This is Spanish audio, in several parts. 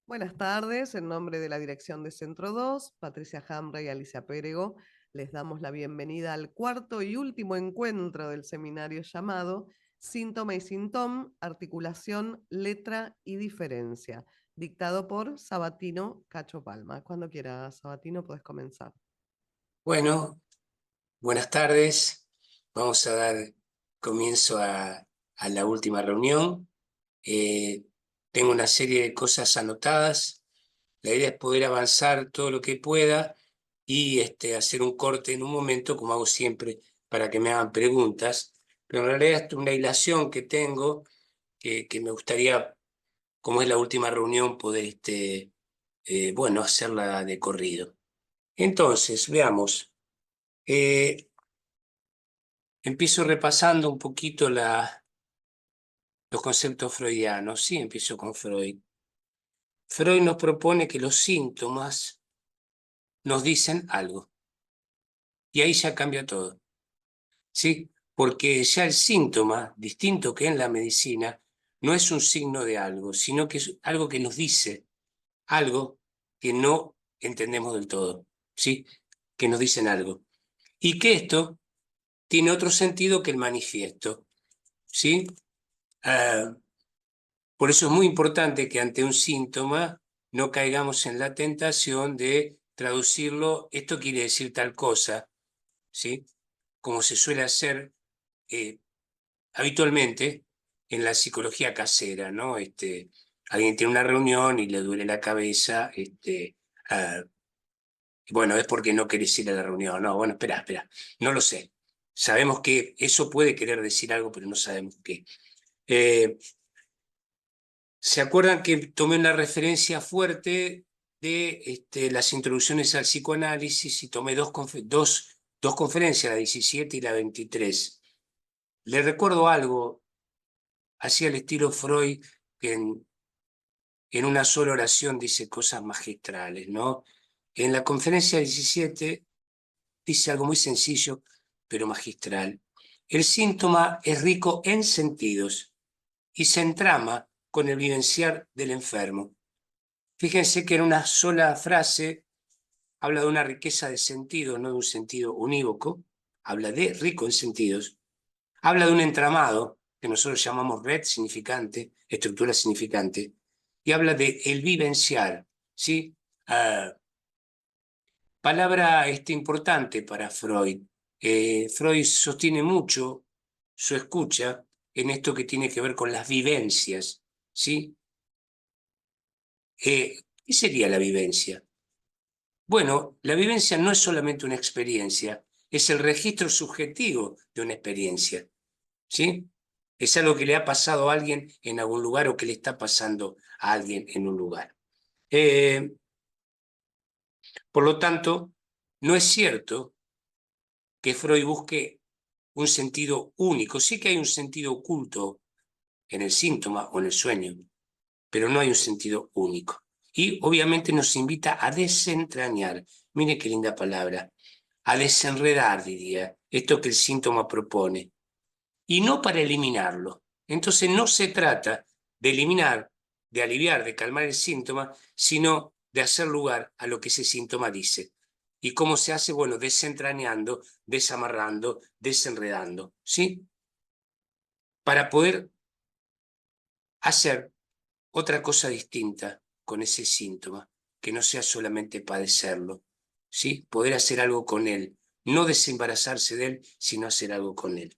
Buenas tardes, en nombre de la dirección de Centro 2, Patricia Hamra y Alicia Pérego, les damos la bienvenida al cuarto y último encuentro del seminario llamado Síntoma y Sintóm, Articulación, Letra y Diferencia, dictado por Sabatino Cacho Palma. Cuando quieras, Sabatino, puedes comenzar. Bueno, buenas tardes. Vamos a dar comienzo a la última reunión. Eh, Tengo una serie de cosas anotadas. La idea es poder avanzar todo lo que pueda y hacer un corte en un momento, como hago siempre, para que me hagan preguntas. Pero en realidad es una hilación que tengo que me gustaría, como es la última reunión, poder bueno, hacerla de corrido. Entonces, veamos. Eh, Empiezo repasando un poquito los conceptos freudianos. Sí, empiezo con Freud. Freud nos propone que los síntomas nos dicen algo. Y ahí ya cambia todo. ¿Sí? Porque ya el síntoma, distinto que en la medicina, no es un signo de algo, sino que es algo que nos dice algo que no entendemos del todo. ¿Sí? Que nos dicen algo. Y que esto tiene otro sentido que el manifiesto. ¿Sí? Ah, Por eso es muy importante que ante un síntoma no caigamos en la tentación de traducirlo, esto quiere decir tal cosa, ¿sí? Como se suele hacer eh, habitualmente en la psicología casera, ¿no? Alguien tiene una reunión y le duele la cabeza, ah, bueno, es porque no querés ir a la reunión, no, bueno, espera, no lo sé. Sabemos que eso puede querer decir algo, pero no sabemos qué. Eh, ¿Se acuerdan que tomé una referencia fuerte de las introducciones al psicoanálisis y tomé dos conferencias, la 17 y la 23? Le recuerdo algo, así al estilo Freud, que en una sola oración dice cosas magistrales, ¿no? En la conferencia 17 dice algo muy sencillo, pero magistral. El síntoma es rico en sentidos y se entrama con el vivenciar del enfermo. Fíjense que en una sola frase habla de una riqueza de sentido, no de un sentido unívoco, habla de rico en sentidos, habla de un entramado que nosotros llamamos red significante, estructura significante, y habla de el vivenciar, ¿sí? Ah, Palabra importante para Freud. Freud sostiene mucho su escucha en esto que tiene que ver con las vivencias, ¿sí? ¿Qué sería la vivencia? Bueno, la vivencia no es solamente una experiencia, es el registro subjetivo de una experiencia, ¿sí? Es algo que le ha pasado a alguien en algún lugar o que le está pasando a alguien en un lugar. Eh, por lo tanto, no es cierto que Freud busque un sentido único. Sí que hay un sentido oculto en el síntoma o en el sueño, pero no hay un sentido único. Y obviamente nos invita a desentrañar. Mire qué linda palabra, a desenredar, diría, esto que el síntoma propone, y no para eliminarlo. Entonces no se trata de eliminar, de aliviar, de calmar el síntoma, sino de hacer lugar a lo que ese síntoma dice. ¿Y cómo se hace? Bueno, desentrañando, desamarrando, desenredando, ¿sí? Para poder hacer otra cosa distinta con ese síntoma, que no sea solamente padecerlo, ¿sí? Poder hacer algo con él, no desembarazarse de él, sino hacer algo con él.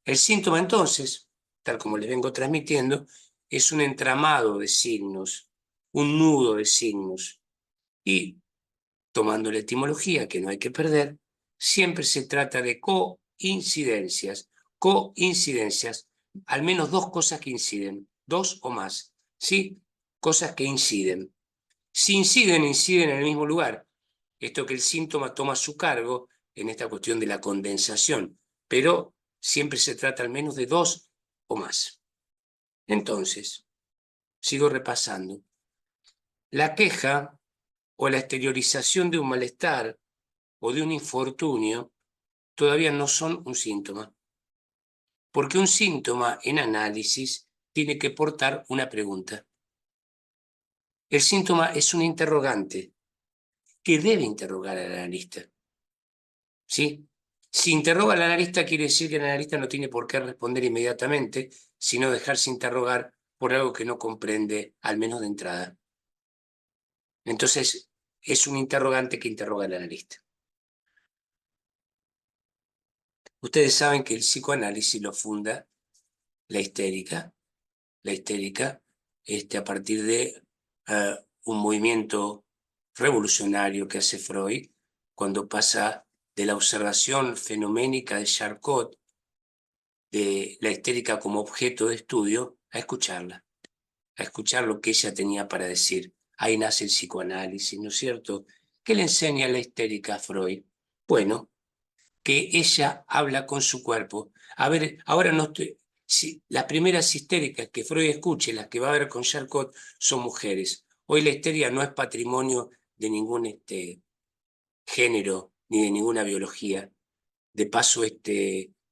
El síntoma entonces, tal como les vengo transmitiendo, es un entramado de signos, un nudo de signos. Y tomando la etimología, que no hay que perder, siempre se trata de coincidencias, al menos dos cosas que inciden, dos o más, ¿sí? Cosas que inciden. Si inciden en el mismo lugar. Esto que el síntoma toma a su cargo en esta cuestión de la condensación, pero siempre se trata al menos de dos o más. Entonces, sigo repasando. La queja o la exteriorización de un malestar o de un infortunio todavía no son un síntoma, porque un síntoma en análisis tiene que portar una pregunta. El síntoma es un interrogante que debe interrogar al analista. ¿Sí? Si interroga al analista, quiere decir que el analista no tiene por qué responder inmediatamente, sino dejarse interrogar por algo que no comprende, al menos de entrada. Entonces, es un interrogante que interroga al analista. Ustedes saben que el psicoanálisis lo funda la histérica. La histérica, a partir de un movimiento revolucionario que hace Freud, cuando pasa de la observación fenoménica de Charcot, de la histérica como objeto de estudio, a escuchar lo que ella tenía para decir. Ahí nace el psicoanálisis, ¿no es cierto? ¿Qué le enseña la histérica a Freud? Bueno, que ella habla con su cuerpo. A ver, ahora no estoy... Si, las primeras histéricas que Freud escuche, las que va a ver con Charcot, son mujeres. Hoy la histeria no es patrimonio de ningún género ni de ninguna biología. De paso,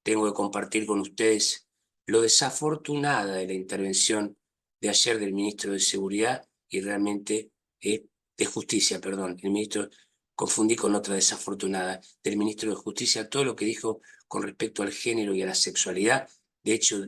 tengo que compartir con ustedes lo desafortunada de la intervención de ayer del ministro de Seguridad y realmente de Justicia, perdón, el ministro, confundí con otra desafortunada, del ministro de Justicia, todo lo que dijo con respecto al género y a la sexualidad. De hecho,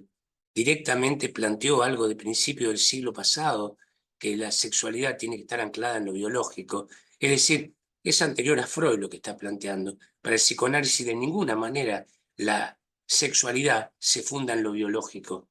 directamente planteó algo de principio del siglo pasado, que la sexualidad tiene que estar anclada en lo biológico. Es decir, es anterior a Freud lo que está planteando. Para el psicoanálisis de ninguna manera la sexualidad se funda en lo biológico,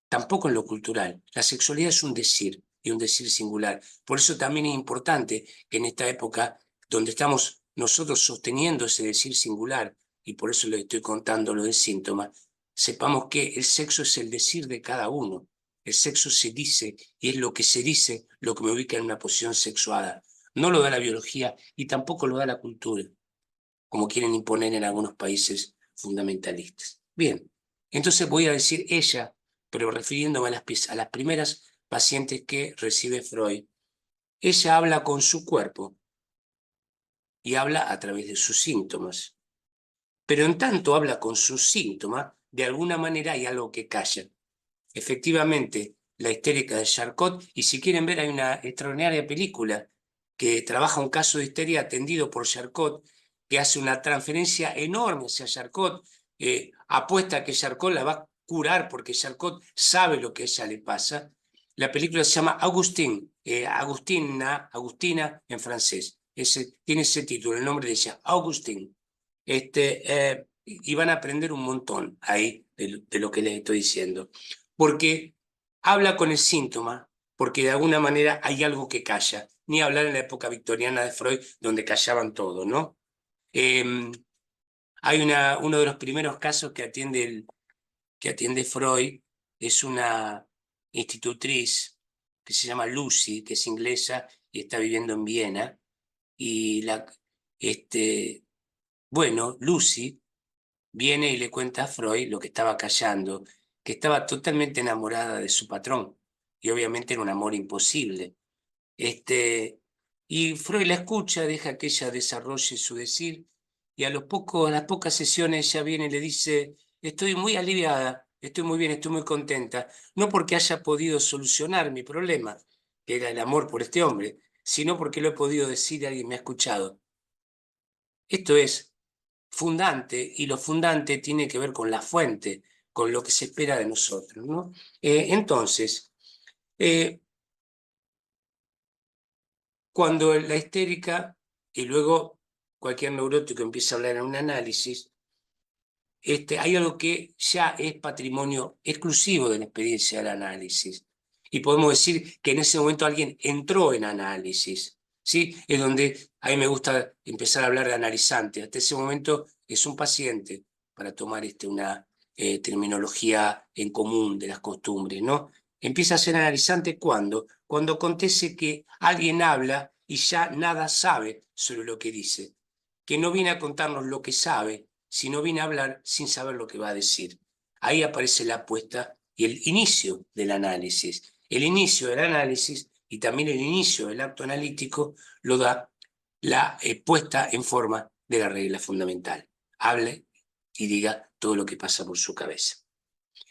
tampoco en lo cultural. La sexualidad es un decir y un decir singular. Por eso también es importante que en esta época donde estamos nosotros sosteniendo ese decir singular, y por eso les estoy contando lo del síntoma, sepamos que el sexo es el decir de cada uno. El sexo se dice y es lo que se dice lo que me ubica en una posición sexuada. No lo da la biología y tampoco lo da la cultura, como quieren imponer en algunos países fundamentalistas. Bien, entonces voy a decir ella, pero refiriéndome a las primeras pacientes que recibe Freud. Ella habla con su cuerpo y habla a través de sus síntomas. Pero en tanto habla con sus síntomas, de alguna manera hay algo que calla. Efectivamente, la histérica de Charcot, y si quieren ver, hay una extraordinaria película que trabaja un caso de histeria atendido por Charcot, que hace una transferencia enorme hacia Charcot, apuesta a que Charcot la va a curar porque Charcot sabe lo que a ella le pasa. La película se llama Agustín, Agustina en francés. Tiene ese título, el nombre de ella, Agustín. Y van a aprender un montón ahí de lo que les estoy diciendo. Porque habla con el síntoma, porque de alguna manera hay algo que calla. Ni hablar en la época victoriana de Freud, donde callaban todo, ¿no? Hay uno de los primeros casos que atiende Freud, es una institutriz que se llama Lucy, que es inglesa y está viviendo en Viena. Y bueno, Lucy viene y le cuenta a Freud lo que estaba callando, que estaba totalmente enamorada de su patrón, y obviamente era un amor imposible. Y Freud la escucha, deja que ella desarrolle su decir, y a las pocas sesiones ella viene y le dice, estoy muy aliviada, estoy muy bien, estoy muy contenta, no porque haya podido solucionar mi problema, que era el amor por este hombre, sino porque lo he podido decir y alguien me ha escuchado. Esto es fundante, y lo fundante tiene que ver con la fuente, con lo que se espera de nosotros, ¿no? Entonces, cuando la histérica y luego cualquier neurótico empieza a hablar en un análisis, hay algo que ya es patrimonio exclusivo de la experiencia del análisis. Y podemos decir que en ese momento alguien entró en análisis, ¿sí? Es donde a mí me gusta empezar a hablar de analizante. Hasta ese momento es un paciente, para tomar una terminología en común de las costumbres, ¿no? Empieza a ser analizante cuando acontece que alguien habla y ya nada sabe sobre lo que dice, que no viene a contarnos lo que sabe, sino viene a hablar sin saber lo que va a decir. Ahí aparece la apuesta y el inicio del análisis. El inicio del análisis y también el inicio del acto analítico lo da la puesta en forma de la regla fundamental. Hable y diga todo lo que pasa por su cabeza.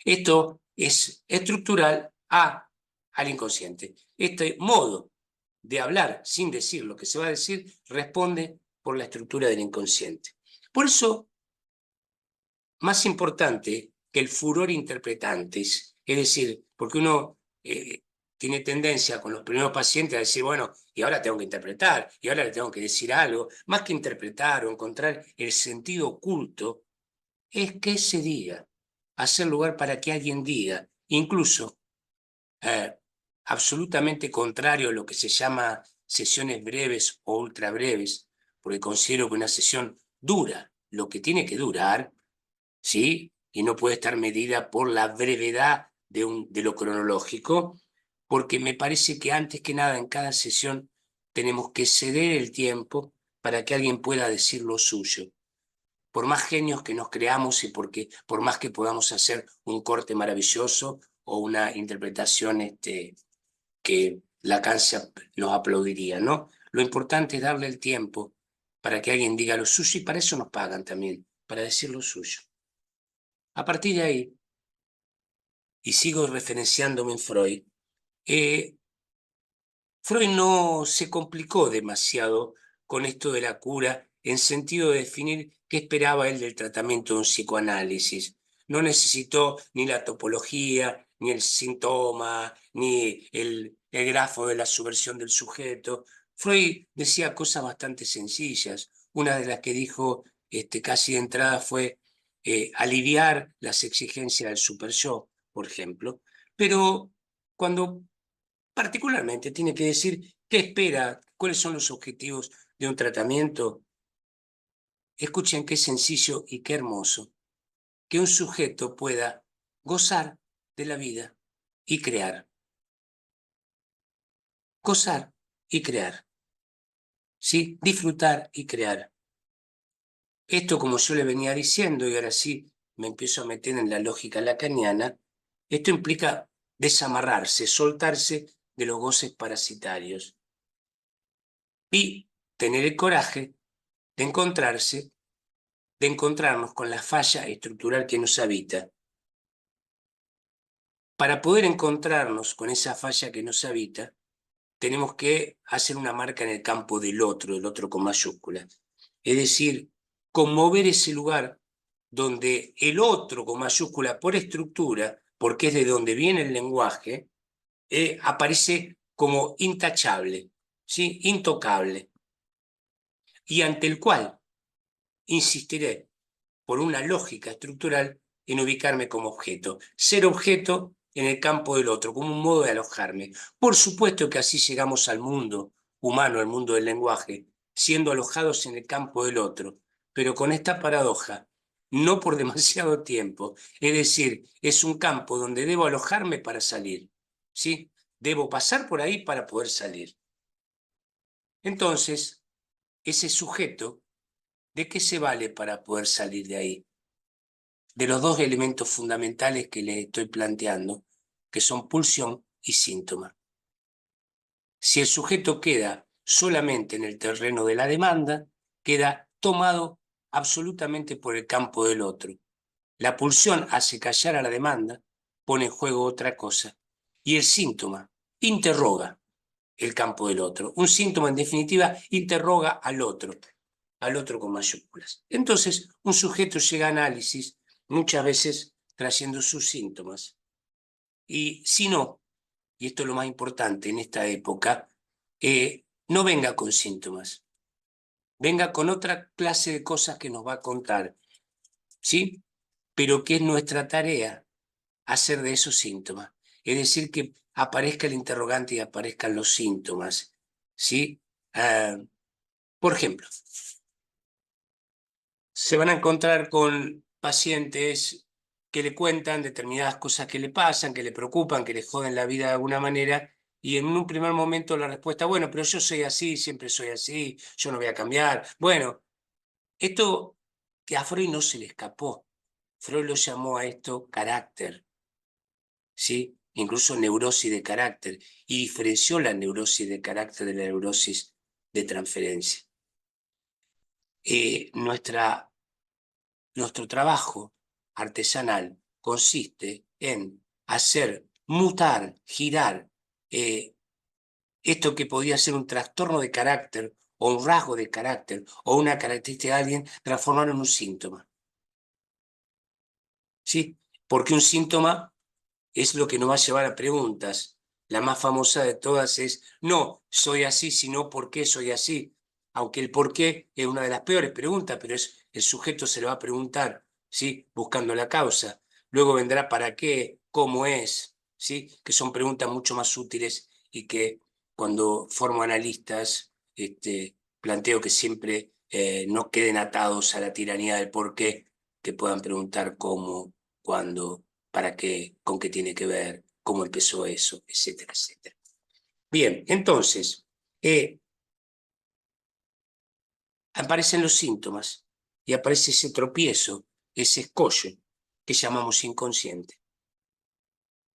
Esto es estructural al inconsciente. Este modo de hablar sin decir lo que se va a decir responde por la estructura del inconsciente. Por eso, más importante que el furor interpretantes, es decir, porque uno tiene tendencia con los primeros pacientes a decir, bueno, y ahora tengo que interpretar, y ahora le tengo que decir algo, más que interpretar o encontrar el sentido oculto, es que ese día, hacer lugar para que alguien diga, incluso absolutamente contrario a lo que se llama sesiones breves o ultra breves, porque considero que una sesión dura lo que tiene que durar, ¿sí? Y no puede estar medida por la brevedad de lo cronológico, porque me parece que antes que nada en cada sesión tenemos que ceder el tiempo para que alguien pueda decir lo suyo. Por más genios que nos creamos y por más que podamos hacer un corte maravilloso o una interpretación que Lacan nos aplaudiría, ¿no? Lo importante es darle el tiempo para que alguien diga lo suyo y para eso nos pagan también, para decir lo suyo. A partir de ahí, y sigo referenciándome en Freud, Freud no se complicó demasiado con esto de la cura en sentido de definir qué esperaba él del tratamiento de un psicoanálisis. No necesitó ni la topología, ni el síntoma, ni el grafo de la subversión del sujeto. Freud decía cosas bastante sencillas. Una de las que dijo casi de entrada fue aliviar las exigencias del super yo, por ejemplo. Pero cuando particularmente tiene que decir qué espera, cuáles son los objetivos de un tratamiento. Escuchen qué sencillo y qué hermoso que un sujeto pueda gozar de la vida y crear. Gozar y crear. ¿Sí? Disfrutar y crear. Esto, como yo le venía diciendo, y ahora sí me empiezo a meter en la lógica lacaniana, esto implica desamarrarse, soltarse de los goces parasitarios y tener el coraje de encontrarnos con la falla estructural que nos habita. Para poder encontrarnos con esa falla que nos habita, tenemos que hacer una marca en el campo del otro con mayúsculas. Es decir, conmover ese lugar donde el otro con mayúscula por estructura, porque es de donde viene el lenguaje, aparece como intachable, ¿sí? Intocable, y ante el cual insistiré por una lógica estructural en ubicarme como objeto. Ser objeto en el campo del otro, como un modo de alojarme. Por supuesto que así llegamos al mundo humano, al mundo del lenguaje, siendo alojados en el campo del otro, pero con esta paradoja, no por demasiado tiempo. Es decir, es un campo donde debo alojarme para salir, ¿sí? Debo pasar por ahí para poder salir. Entonces, ese sujeto, ¿de qué se vale para poder salir de ahí? De los dos elementos fundamentales que les estoy planteando, que son pulsión y síntoma. Si el sujeto queda solamente en el terreno de la demanda, queda tomado absolutamente por el campo del otro. La pulsión hace callar a la demanda, pone en juego otra cosa, y el síntoma interroga el campo del otro. Un síntoma, en definitiva, interroga al otro con mayúsculas. Entonces, un sujeto llega a análisis muchas veces trayendo sus síntomas. Y si no, y esto es lo más importante en esta época, no venga con síntomas, venga con otra clase de cosas que nos va a contar, ¿sí? Pero que es nuestra tarea hacer de esos síntomas. Es decir, que aparezca el interrogante y aparezcan los síntomas, ¿sí? Por ejemplo, se van a encontrar con pacientes que le cuentan determinadas cosas que le pasan, que le preocupan, que le joden la vida de alguna manera, y en un primer momento la respuesta, bueno, pero yo soy así, siempre soy así, yo no voy a cambiar. Bueno, esto que a Freud no se le escapó. Freud lo llamó a esto carácter, ¿sí? Incluso neurosis de carácter, y diferenció la neurosis de carácter de la neurosis de transferencia. Nuestro trabajo artesanal consiste en hacer mutar, girar esto que podía ser un trastorno de carácter, o un rasgo de carácter, o una característica de alguien, transformarlo en un síntoma. ¿Sí? Porque un síntoma es lo que nos va a llevar a preguntas. La más famosa de todas es, no, soy así, sino ¿por qué soy así? Aunque el por qué es una de las peores preguntas, pero el sujeto se lo va a preguntar, ¿sí? Buscando la causa. Luego vendrá para qué, cómo es, ¿sí? Que son preguntas mucho más útiles y que cuando formo analistas, planteo que siempre no queden atados a la tiranía del por qué, que puedan preguntar cómo, cuándo, para qué, con qué tiene que ver, cómo empezó eso, etcétera, etcétera. Bien, entonces, aparecen los síntomas y aparece ese tropiezo, ese escollo que llamamos inconsciente.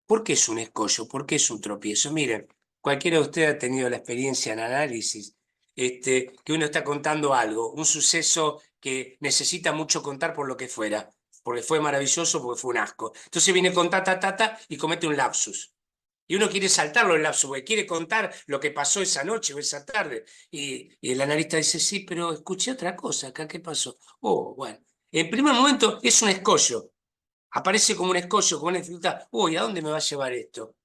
¿Por qué es un escollo? ¿Por qué es un tropiezo? Miren, cualquiera de ustedes ha tenido la experiencia en análisis, que uno está contando algo, un suceso que necesita mucho contar por lo que fuera, porque fue maravilloso, porque fue un asco. Entonces viene con ta, y comete un lapsus. Y uno quiere saltarlo el lapsus, porque quiere contar lo que pasó esa noche o esa tarde. Y el analista dice, sí, pero escuché otra cosa acá, ¿qué pasó? Oh, bueno. En primer momento es un escollo. Aparece como un escollo, como una dificultad. Uy, ¿a dónde me va a llevar esto?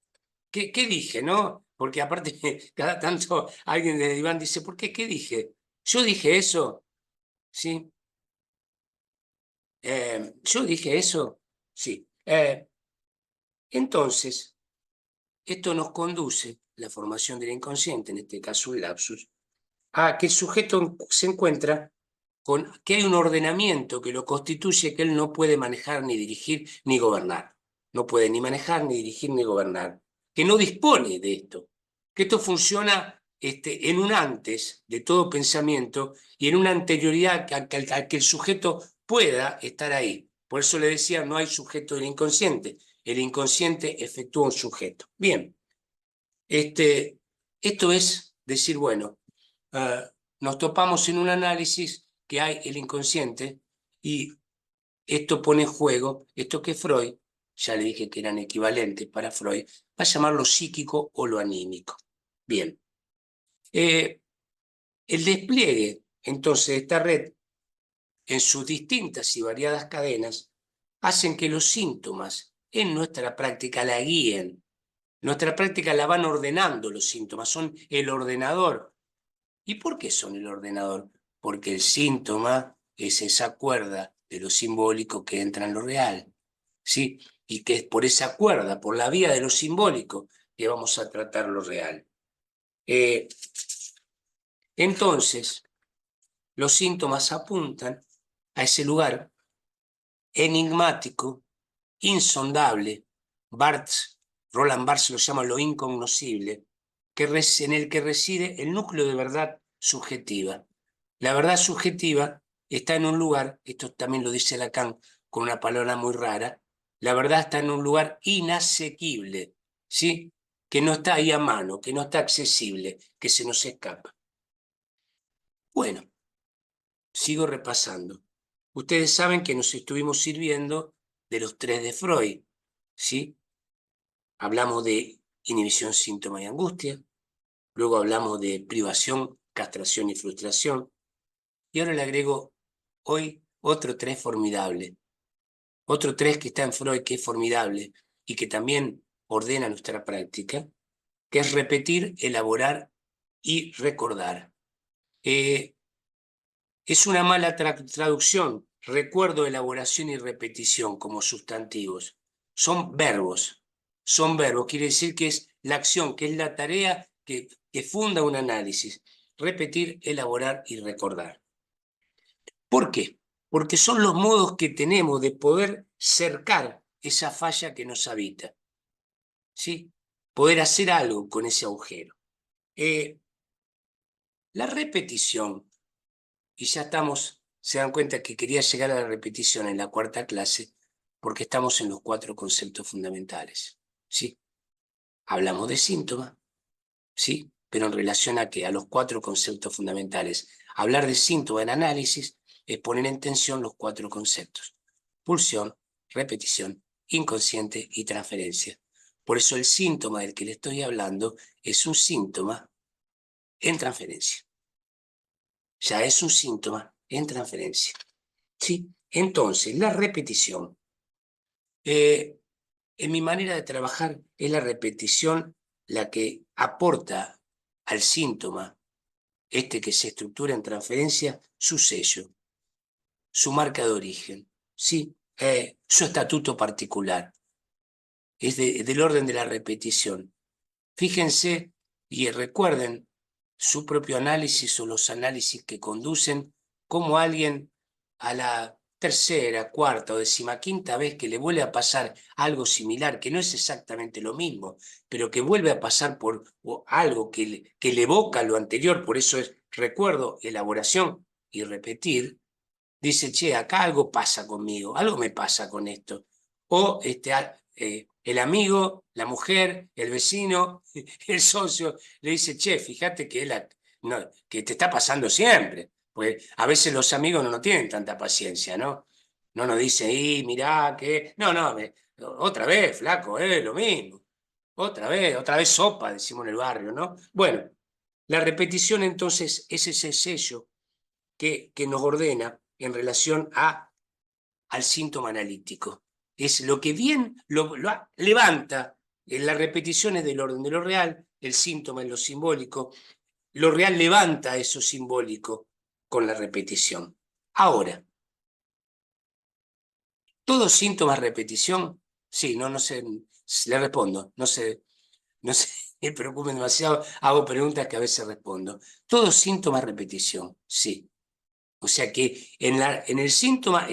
¿Qué dije, no? Porque aparte, cada tanto alguien de Iván dice, ¿por qué? ¿Qué dije? ¿Yo dije eso? ¿Sí? ¿Yo dije eso? Sí. Entonces, esto nos conduce, la formación del inconsciente, en este caso el lapsus, a que el sujeto se encuentra con que hay un ordenamiento que lo constituye que él no puede manejar, ni dirigir, ni gobernar. No puede ni manejar, ni dirigir, ni gobernar. Que no dispone de esto. Que esto funciona en un antes de todo pensamiento y en una anterioridad a que el sujeto pueda estar ahí. Por eso le decía, no hay sujeto del inconsciente. El inconsciente efectúa un sujeto. Bien, esto es decir, bueno, nos topamos en un análisis que hay el inconsciente y esto pone en juego, esto que Freud, ya le dije que eran equivalentes para Freud, va a llamar lo psíquico o lo anímico. Bien, el despliegue entonces de esta red en sus distintas y variadas cadenas hacen que los síntomas en nuestra práctica la guíen. Nuestra práctica la van ordenando los síntomas, son el ordenador. ¿Y por qué son el ordenador? Porque el síntoma es esa cuerda de lo simbólico que entra en lo real, ¿sí? Y que es por esa cuerda, por la vía de lo simbólico, que vamos a tratar lo real. Entonces, los síntomas apuntan a ese lugar enigmático, insondable, Roland Barthes lo llama lo incognoscible, en el que reside el núcleo de verdad subjetiva. La verdad subjetiva está en un lugar, esto también lo dice Lacan con una palabra muy rara, la verdad está en un lugar inasequible, ¿sí? Que no está ahí a mano, que no está accesible, que se nos escapa. Bueno, sigo repasando. Ustedes saben que nos estuvimos sirviendo de los tres de Freud, ¿sí? Hablamos de inhibición, síntoma y angustia, luego hablamos de privación, castración y frustración, y ahora le agrego hoy otro tres formidable, otro tres que está en Freud que es formidable y que también ordena nuestra práctica, que es repetir, elaborar y recordar. Es una mala traducción, recuerdo, elaboración y repetición como sustantivos. Son verbos, quiere decir que es la acción, que es la tarea que funda un análisis. Repetir, elaborar y recordar. ¿Por qué? Porque son los modos que tenemos de poder cercar esa falla que nos habita, ¿sí? Poder hacer algo con ese agujero. La repetición, y ya estamos, se dan cuenta que quería llegar a la repetición en la cuarta clase, porque estamos en los cuatro conceptos fundamentales, ¿sí? Hablamos de síntoma, ¿sí? Pero en relación a que a los cuatro conceptos fundamentales. Hablar de síntoma en análisis es poner en tensión los cuatro conceptos: pulsión, repetición, inconsciente y transferencia. Por eso el síntoma del que le estoy hablando es un síntoma en transferencia. Ya es un síntoma en transferencia. ¿Sí? Entonces, la repetición. En mi manera de trabajar es la repetición la que aporta al síntoma, este que se estructura en transferencia, su sello, su marca de origen, ¿sí? Su estatuto particular. Es del orden de la repetición. Fíjense y recuerden su propio análisis o los análisis que conducen, como alguien a la tercera, cuarta o decimaquinta vez que le vuelve a pasar algo similar, que no es exactamente lo mismo, pero que vuelve a pasar por algo que le evoca lo anterior, por eso es recuerdo, elaboración y repetir, dice, che, acá algo pasa conmigo, algo me pasa con esto. O el amigo, la mujer, el vecino, el socio, le dice, che, fíjate que, no, que te está pasando siempre. Porque a veces los amigos no tienen tanta paciencia, ¿no? No nos dicen, mirá, que... No, no, otra vez, flaco, lo mismo. Otra vez sopa, decimos en el barrio, ¿no? Bueno, la repetición entonces es ese sello que nos ordena en relación al síntoma analítico. Es lo que bien lo levanta en las repeticiones del orden de lo real, el síntoma en lo simbólico, lo real levanta eso simbólico con la repetición. Ahora, ¿todo síntoma es repetición? Sí, no sé, le respondo, no se me preocupen demasiado, hago preguntas que a veces respondo. ¿Todo síntoma es repetición? Sí. O sea que en el síntoma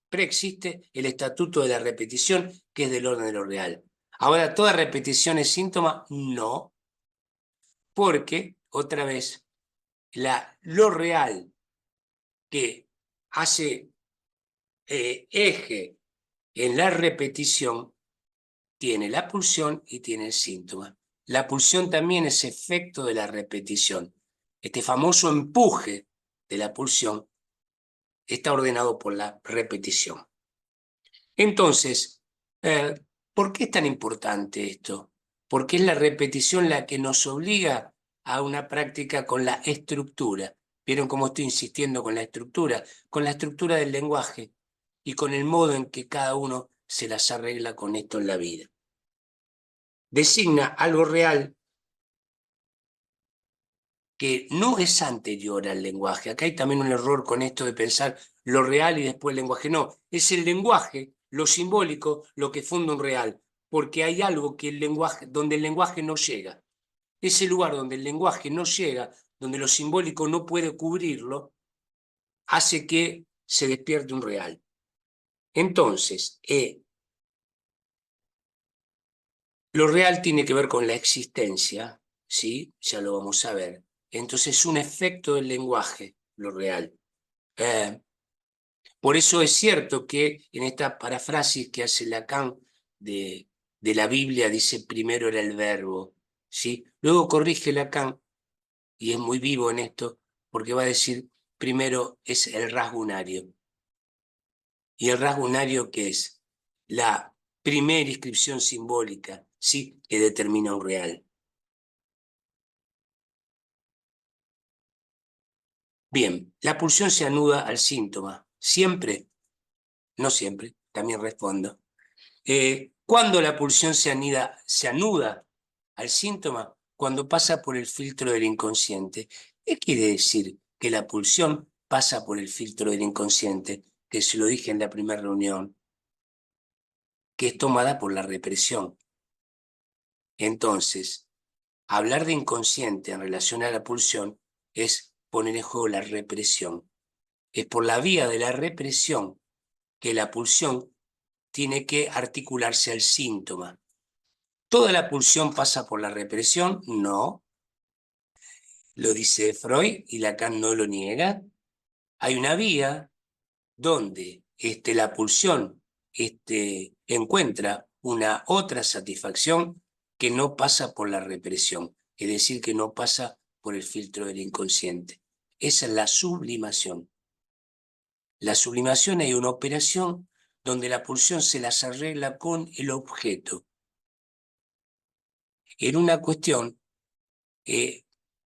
preexiste el estatuto de la repetición, que es del orden de lo real. Ahora, ¿toda repetición es síntoma? No, porque, otra vez, lo real que hace eje en la repetición tiene la pulsión y tiene el síntoma. La pulsión también es efecto de la repetición. Este famoso empuje de la pulsión está ordenado por la repetición. Entonces, ¿por qué es tan importante esto? Porque es la repetición la que nos obliga a una práctica con la estructura. ¿Vieron cómo estoy insistiendo con la estructura? Con la estructura del lenguaje y con el modo en que cada uno se las arregla con esto en la vida. Designa algo real que no es anterior al lenguaje. Acá hay también un error con esto de pensar lo real y después el lenguaje. No, es el lenguaje, lo simbólico, lo que funda un real, porque hay algo que donde el lenguaje no llega. Ese lugar donde el lenguaje no llega, donde lo simbólico no puede cubrirlo, hace que se despierte un real. Entonces, lo real tiene que ver con la existencia, ¿sí? Ya lo vamos a ver. Entonces, es un efecto del lenguaje, lo real. Por eso es cierto que en esta paráfrasis que hace Lacan de la Biblia dice primero era el verbo, ¿sí? Luego corrige Lacan, y es muy vivo en esto, porque va a decir primero es el rasgo unario. ¿Y el rasgo unario qué es? La primera inscripción simbólica, ¿sí? Que determina un real. Bien, la pulsión se anuda al síntoma. ¿Siempre? No siempre, también respondo. ¿Cuándo la pulsión se anuda al síntoma? Cuando pasa por el filtro del inconsciente. ¿Qué quiere decir que la pulsión pasa por el filtro del inconsciente? Que se lo dije en la primera reunión, que es tomada por la represión. Entonces, hablar de inconsciente en relación a la pulsión es poner en juego la represión. Es por la vía de la represión que la pulsión tiene que articularse al síntoma. ¿Toda la pulsión pasa por la represión? No. Lo dice Freud y Lacan no lo niega. Hay una vía donde la pulsión encuentra una otra satisfacción que no pasa por la represión, es decir, que no pasa por el filtro del inconsciente. Esa es la sublimación. La sublimación hay una operación donde la pulsión se las arregla con el objeto. en una cuestión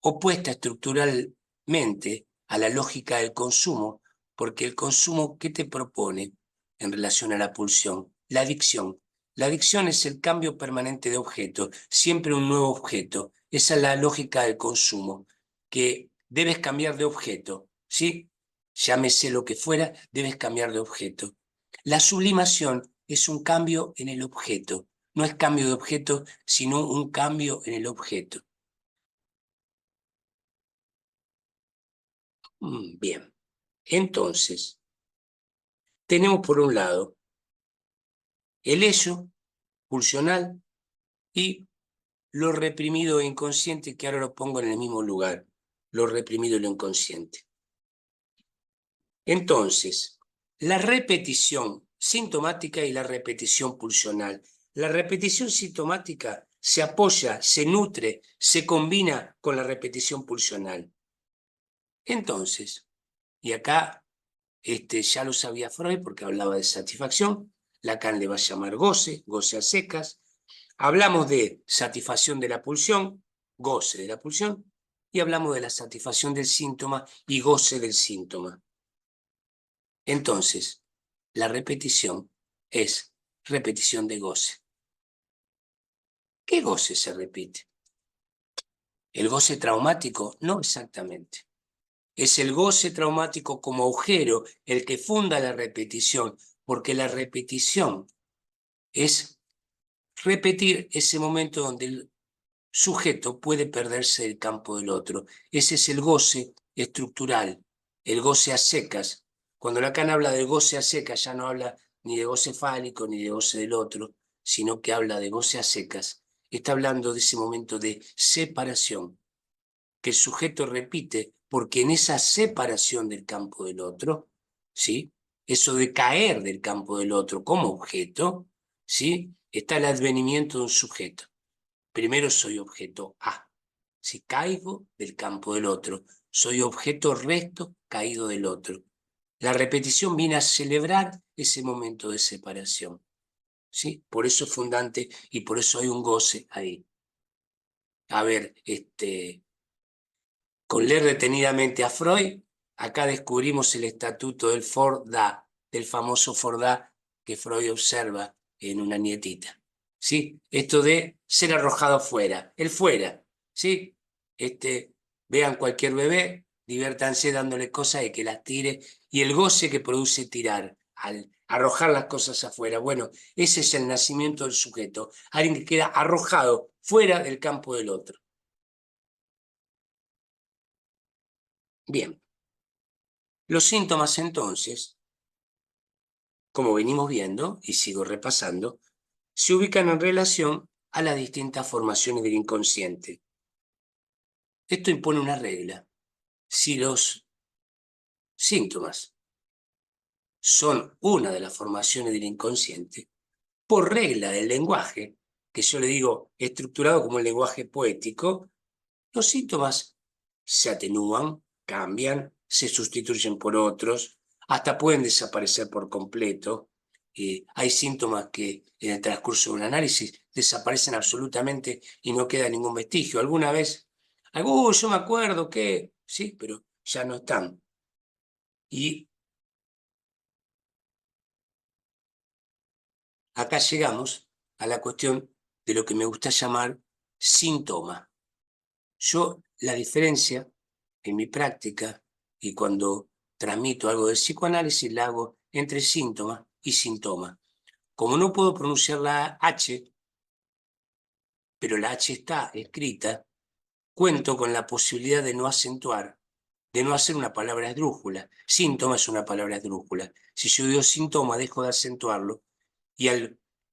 opuesta estructuralmente a la lógica del consumo, porque el consumo, ¿qué te propone en relación a la pulsión? La adicción. La adicción es el cambio permanente de objeto, siempre un nuevo objeto. Esa es la lógica del consumo, que debes cambiar de objeto, ¿sí? Llámese lo que fuera, debes cambiar de objeto. La sublimación es un cambio en el objeto, no es cambio de objeto, sino un cambio en el objeto. Bien, entonces, tenemos por un lado el eso pulsional y lo reprimido e inconsciente, que ahora lo pongo en el mismo lugar, lo reprimido y lo inconsciente. Entonces, la repetición sintomática y la repetición pulsional. La repetición sintomática se apoya, se nutre, se combina con la repetición pulsional. Entonces, y acá ya lo sabía Freud porque hablaba de satisfacción, Lacan le va a llamar goce, goce a secas. Hablamos de satisfacción de la pulsión, goce de la pulsión, y hablamos de la satisfacción del síntoma y goce del síntoma. Entonces, la repetición es repetición de goce. ¿Qué goce se repite? ¿El goce traumático? No exactamente. Es el goce traumático como agujero el que funda la repetición, porque la repetición es repetir ese momento donde el sujeto puede perderse del campo del otro. Ese es el goce estructural, el goce a secas. Cuando Lacan habla de goce a secas, ya no habla ni de goce fálico ni de goce del otro, sino que habla de goce a secas. Está hablando de ese momento de separación, que el sujeto repite, porque en esa separación del campo del otro, ¿sí? Eso de caer del campo del otro como objeto, ¿sí? Está el advenimiento de un sujeto. Primero soy objeto A. Si caigo del campo del otro, soy objeto recto caído del otro. La repetición viene a celebrar ese momento de separación, ¿sí? Por eso es fundante y por eso hay un goce ahí. A ver, con leer detenidamente a Freud, acá descubrimos el estatuto del Fordá, del famoso Fordá que Freud observa en una nietita. ¿Sí? Esto de ser arrojado fuera, el fuera, ¿sí? Vean cualquier bebé, diviértanse dándole cosas y que las tire, y el goce que produce tirar, al arrojar las cosas afuera. Bueno, ese es el nacimiento del sujeto, alguien que queda arrojado fuera del campo del otro. Bien, los síntomas entonces, como venimos viendo, y sigo repasando, se ubican en relación a las distintas formaciones del inconsciente. Esto impone una regla. Si los síntomas son una de las formaciones del inconsciente, por regla del lenguaje, que yo le digo estructurado como el lenguaje poético, los síntomas se atenúan, cambian, se sustituyen por otros, hasta pueden desaparecer por completo. Hay síntomas que en el transcurso de un análisis desaparecen absolutamente y no queda ningún vestigio. Alguna vez, yo me acuerdo que, sí, pero ya no están. Y acá llegamos a la cuestión de lo que me gusta llamar síntoma. Yo la diferencia en mi práctica y cuando transmito algo del psicoanálisis la hago entre síntoma y síntoma. Como no puedo pronunciar la H, pero la H está escrita, cuento con la posibilidad de no acentuar, de no hacer una palabra esdrújula. Síntoma es una palabra esdrújula. Si yo digo síntoma, dejo de acentuarlo y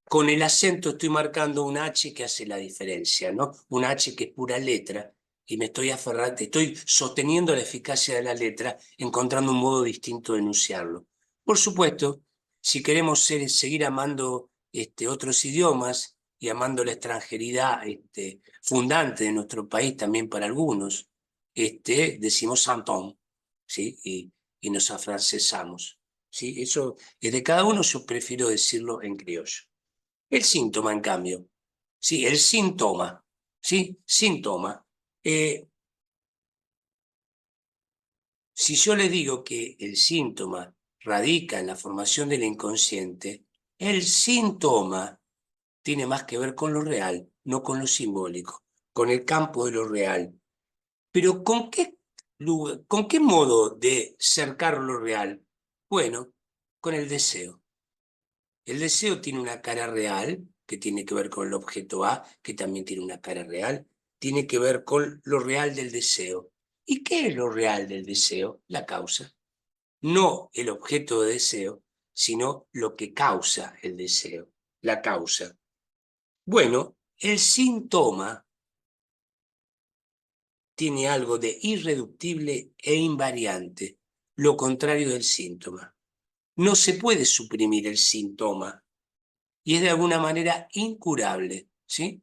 con el acento estoy marcando una H que hace la diferencia, ¿no? Una H que es pura letra y me estoy aferrando, estoy sosteniendo la eficacia de la letra, encontrando un modo distinto de enunciarlo. Por supuesto, si queremos seguir amando otros idiomas y amando la extranjeridad fundante de nuestro país también para algunos, decimos santon, ¿sí? Y nos afrancesamos, ¿sí? Eso es de cada uno, yo prefiero decirlo en criollo. El síntoma, en cambio, sí, el síntoma, ¿sí? Síntoma. Si yo les digo que el síntoma radica en la formación del inconsciente, el síntoma tiene más que ver con lo real, no con lo simbólico, con el campo de lo real. Pero ¿con qué modo de cercar lo real? Bueno, con el deseo. El deseo tiene una cara real, que tiene que ver con el objeto A, que también tiene una cara real, tiene que ver con lo real del deseo. ¿Y qué es lo real del deseo? La causa. No el objeto de deseo, sino lo que causa el deseo, la causa. Bueno, el síntoma tiene algo de irreductible e invariante, lo contrario del síntoma. No se puede suprimir el síntoma y es de alguna manera incurable, ¿sí?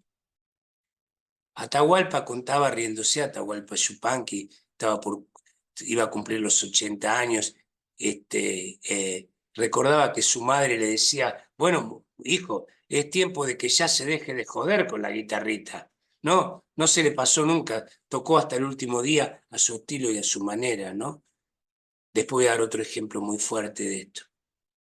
Atahualpa contaba riéndose, Atahualpa Yupanqui iba a cumplir los 80 años, recordaba que su madre le decía, bueno, hijo, es tiempo de que ya se deje de joder con la guitarrita. No, no se le pasó nunca, tocó hasta el último día a su estilo y a su manera, ¿no? Después voy a dar otro ejemplo muy fuerte de esto.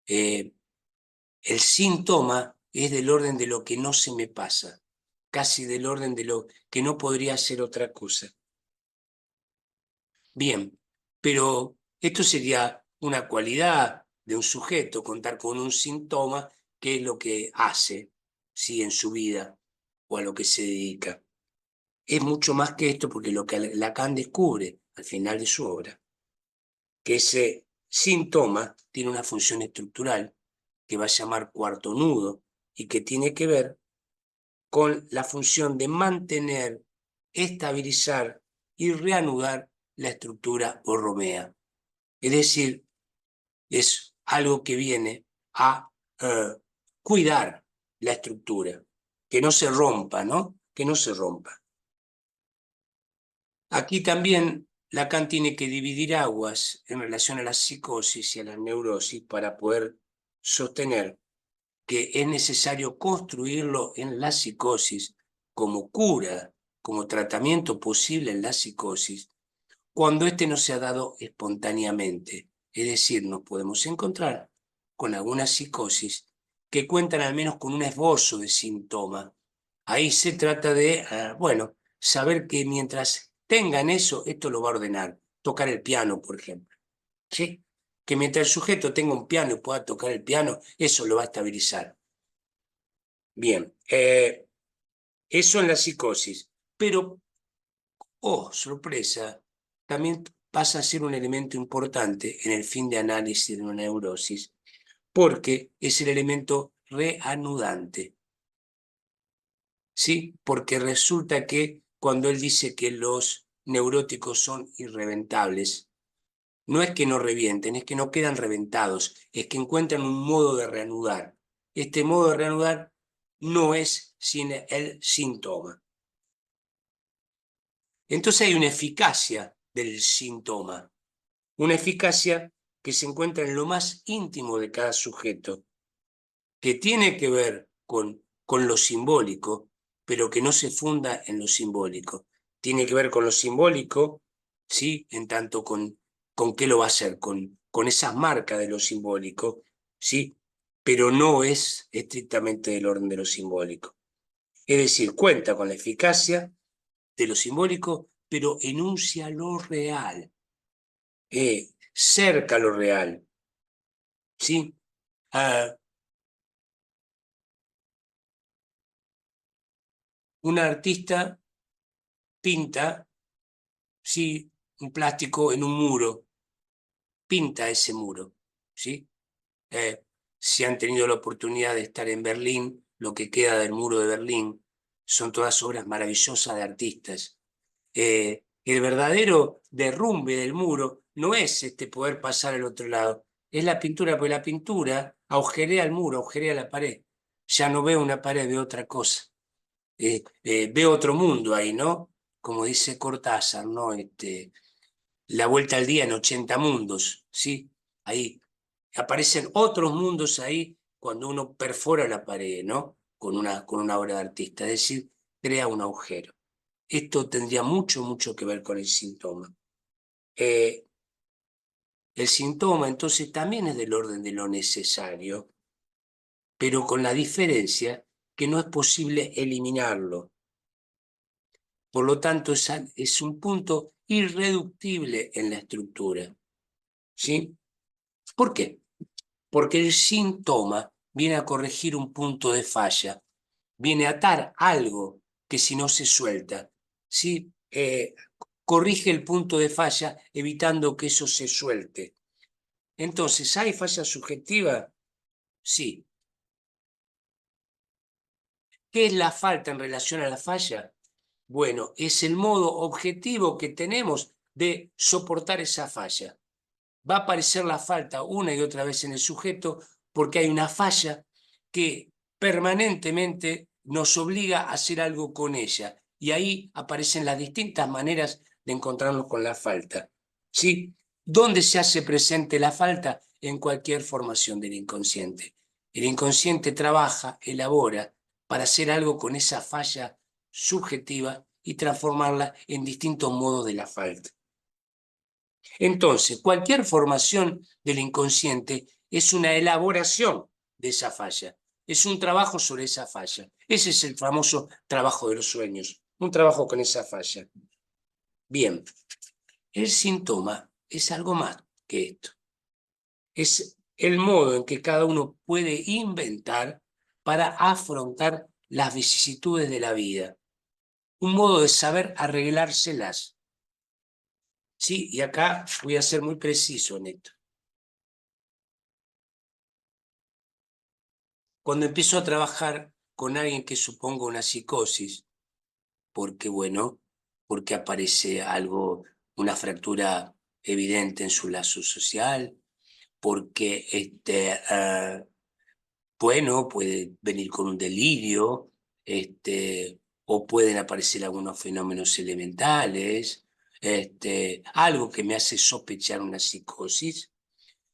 El síntoma es del orden de lo que no se me pasa, casi del orden de lo que no podría ser otra cosa. Bien, pero esto sería una cualidad de un sujeto, contar con un síntoma, que es lo que hace, ¿sí? En su vida o a lo que se dedica. Es mucho más que esto, porque lo que Lacan descubre al final de su obra, que ese síntoma tiene una función estructural que va a llamar cuarto nudo y que tiene que ver con la función de mantener, estabilizar y reanudar la estructura borromea. Es decir, es algo que viene a cuidar la estructura, que no se rompa, ¿no? Que no se rompa. Aquí también Lacan tiene que dividir aguas en relación a la psicosis y a la neurosis para poder sostener que es necesario construirlo en la psicosis como cura, como tratamiento posible en la psicosis, cuando éste no se ha dado espontáneamente. Es decir, nos podemos encontrar con alguna psicosis que cuentan al menos con un esbozo de síntoma. Ahí se trata de, bueno, saber que mientras tengan eso, esto lo va a ordenar. Tocar el piano, por ejemplo. ¿Sí? Que mientras el sujeto tenga un piano y pueda tocar el piano, eso lo va a estabilizar. Bien, eso en la psicosis. Pero, oh, sorpresa, también pasa a ser un elemento importante en el fin de análisis de una neurosis, porque es el elemento reanudante. ¿Sí? Porque resulta que cuando él dice que los neuróticos son irreventables, no es que no revienten, es que no quedan reventados, es que encuentran un modo de reanudar. Este modo de reanudar no es sin el síntoma. Entonces hay una eficacia del síntoma, una eficacia que se encuentra en lo más íntimo de cada sujeto, que tiene que ver con lo simbólico, pero que no se funda en lo simbólico. Tiene que ver con lo simbólico, ¿sí? En tanto con qué lo va a hacer, con esas marcas de lo simbólico, ¿sí? Pero no es estrictamente del orden de lo simbólico. Es decir, cuenta con la eficacia de lo simbólico, pero enuncia lo real, cerca lo real, ¿sí? Ah, un artista pinta, ¿sí? Un plástico en un muro, pinta ese muro, ¿sí? Si han tenido la oportunidad de estar en Berlín, lo que queda del muro de Berlín son todas obras maravillosas de artistas. El verdadero derrumbe del muro no es poder pasar al otro lado, es la pintura, porque la pintura agujerea el muro, agujerea la pared. Ya no veo una pared, veo otra cosa. Veo otro mundo ahí, ¿no? Como dice Cortázar, ¿no? La vuelta al día en 80 mundos, ¿sí? Ahí aparecen otros mundos ahí cuando uno perfora la pared, ¿no? Con una obra de artista, es decir, crea un agujero. esto tendría mucho que ver con el síntoma. El síntoma entonces también es del orden de lo necesario, pero con la diferencia que no es posible eliminarlo. Por lo tanto, es un punto irreductible en la estructura. ¿Sí? ¿Por qué? Porque el síntoma viene a corregir un punto de falla, viene a atar algo que si no se suelta, ¿sí? Corrige el punto de falla evitando que eso se suelte. Entonces, ¿hay falla subjetiva? Sí. ¿Qué es la falta en relación a la falla? Bueno, es el modo objetivo que tenemos de soportar esa falla. Va a aparecer la falta una y otra vez en el sujeto porque hay una falla que permanentemente nos obliga a hacer algo con ella. Y ahí aparecen las distintas maneras de encontrarnos con la falta. ¿Sí? ¿Dónde se hace presente la falta? En cualquier formación del inconsciente. El inconsciente trabaja, elabora para hacer algo con esa falla subjetiva y transformarla en distintos modos de la falta. Entonces, cualquier formación del inconsciente es una elaboración de esa falla, es un trabajo sobre esa falla. Ese es el famoso trabajo de los sueños, un trabajo con esa falla. Bien, el síntoma es algo más que esto. Es el modo en que cada uno puede inventar para afrontar las vicisitudes de la vida. Un modo de saber arreglárselas. Sí, y acá voy a ser muy preciso en esto. Cuando empiezo a trabajar con alguien que supongo una psicosis, porque bueno, porque aparece algo, una fractura evidente en su lazo social, porque bueno, puede venir con un delirio, o pueden aparecer algunos fenómenos elementales, algo que me hace sospechar una psicosis.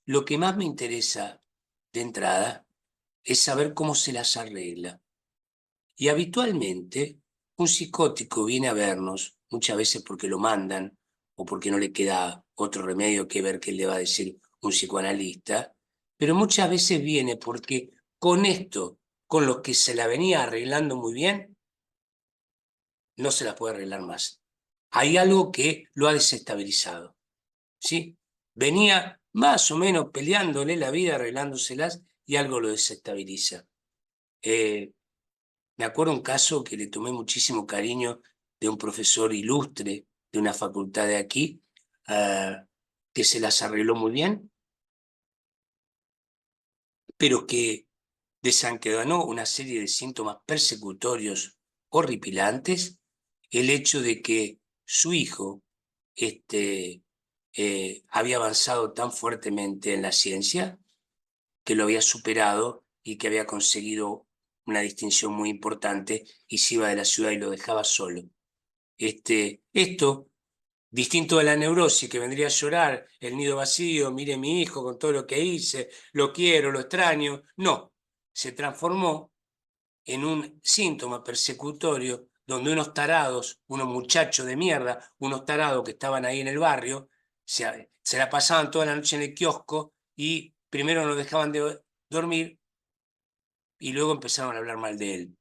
Lo que más me interesa de entrada es saber cómo se las arregla. Y habitualmente un psicótico viene a vernos, muchas veces porque lo mandan o porque no le queda otro remedio que ver qué le va a decir un psicoanalista, pero muchas veces viene porque con esto, con lo que se la venía arreglando muy bien, no se la puede arreglar más. Hay algo que lo ha desestabilizado, ¿sí? Venía más o menos peleándole la vida, arreglándoselas, y algo lo desestabiliza. Me acuerdo un caso que le tomé muchísimo cariño de un profesor ilustre de una facultad de aquí, que se las arregló muy bien, pero que desencadenó una serie de síntomas persecutorios horripilantes, el hecho de que su hijo había avanzado tan fuertemente en la ciencia que lo había superado y que había conseguido una distinción muy importante y se iba de la ciudad y lo dejaba solo. Esto, distinto de la neurosis que vendría a llorar, el nido vacío, mire mi hijo con todo lo que hice, lo quiero, lo extraño, no, se transformó en un síntoma persecutorio donde unos tarados, unos muchachos de mierda, unos tarados que estaban ahí en el barrio, se la pasaban toda la noche en el kiosco y primero no dejaban de dormir y luego empezaron a hablar mal de él.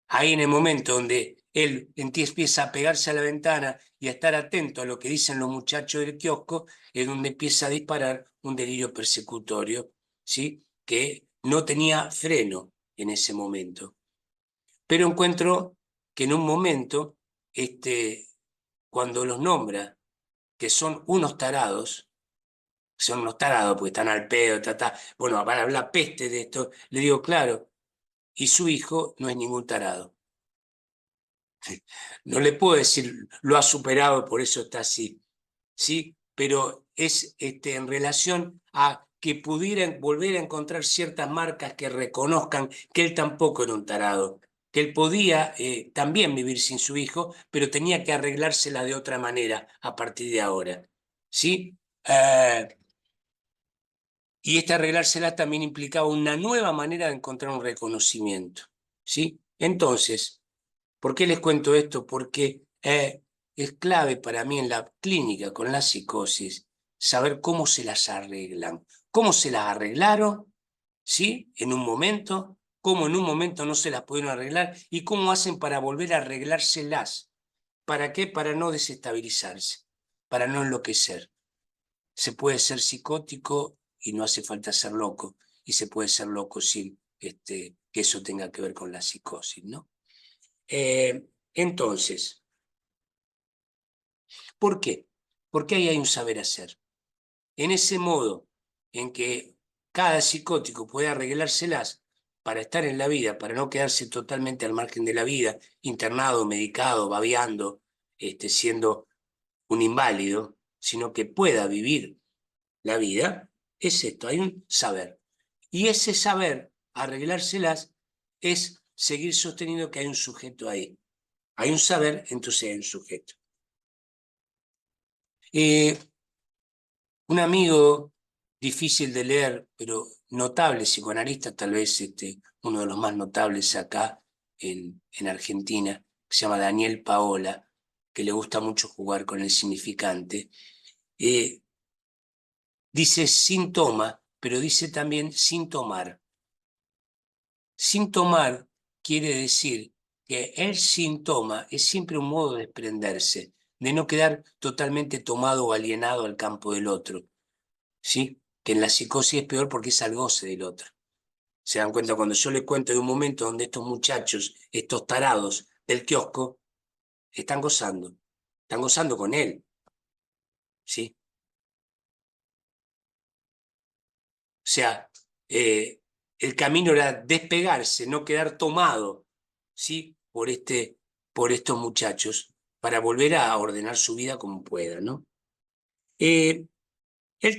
Ahí en el momento donde él empieza a pegarse a la ventana y a estar atento a lo que dicen los muchachos del kiosco, es donde empieza a disparar un delirio persecutorio, ¿sí? Que no tenía freno en ese momento. Pero encuentro que en un momento, cuando los nombra, que son unos tarados porque están al pedo, bueno, van a hablar peste de esto, le digo, claro, y su hijo no es ningún tarado. No le puedo decir lo ha superado, por eso está así, ¿sí? Pero es en relación a que pudieran volver a encontrar ciertas marcas que reconozcan que él tampoco era un tarado, que él podía también vivir sin su hijo, pero tenía que arreglársela de otra manera a partir de ahora, ¿sí? Y arreglársela también implicaba una nueva manera de encontrar un reconocimiento, ¿sí? Entonces, ¿por qué les cuento esto? Porque es clave para mí en la clínica con la psicosis saber cómo se las arreglan, cómo se las arreglaron, ¿sí? En un momento, cómo en un momento no se las pudieron arreglar y cómo hacen para volver a arreglárselas. ¿Para qué? Para no desestabilizarse, para no enloquecer. Se puede ser psicótico y no hace falta ser loco, y se puede ser loco sin que eso tenga que ver con la psicosis, ¿no? Entonces, ¿por qué? Porque ahí hay un saber hacer. En ese modo en que cada psicótico puede arreglárselas para estar en la vida, para no quedarse totalmente al margen de la vida, internado, medicado, babeando, siendo un inválido, sino que pueda vivir la vida, es esto, hay un saber. Y ese saber, arreglárselas, es seguir sosteniendo que hay un sujeto ahí. Hay un saber, entonces hay un sujeto. Un amigo difícil de leer, pero notable psicoanalista, tal vez uno de los más notables acá en Argentina, que se llama Daniel Paola, que le gusta mucho jugar con el significante, dice sin toma, pero dice también sin tomar. Sin tomar quiere decir que el síntoma es siempre un modo de desprenderse, de no quedar totalmente tomado o alienado al campo del otro, ¿sí? Que en la psicosis es peor porque es al goce del otro. Se dan cuenta cuando yo les cuento de un momento donde estos muchachos, estos tarados del kiosco, están gozando con él, ¿sí? O sea, el camino era despegarse, no quedar tomado, ¿sí? Por estos muchachos, para volver a ordenar su vida como pueda, ¿no? El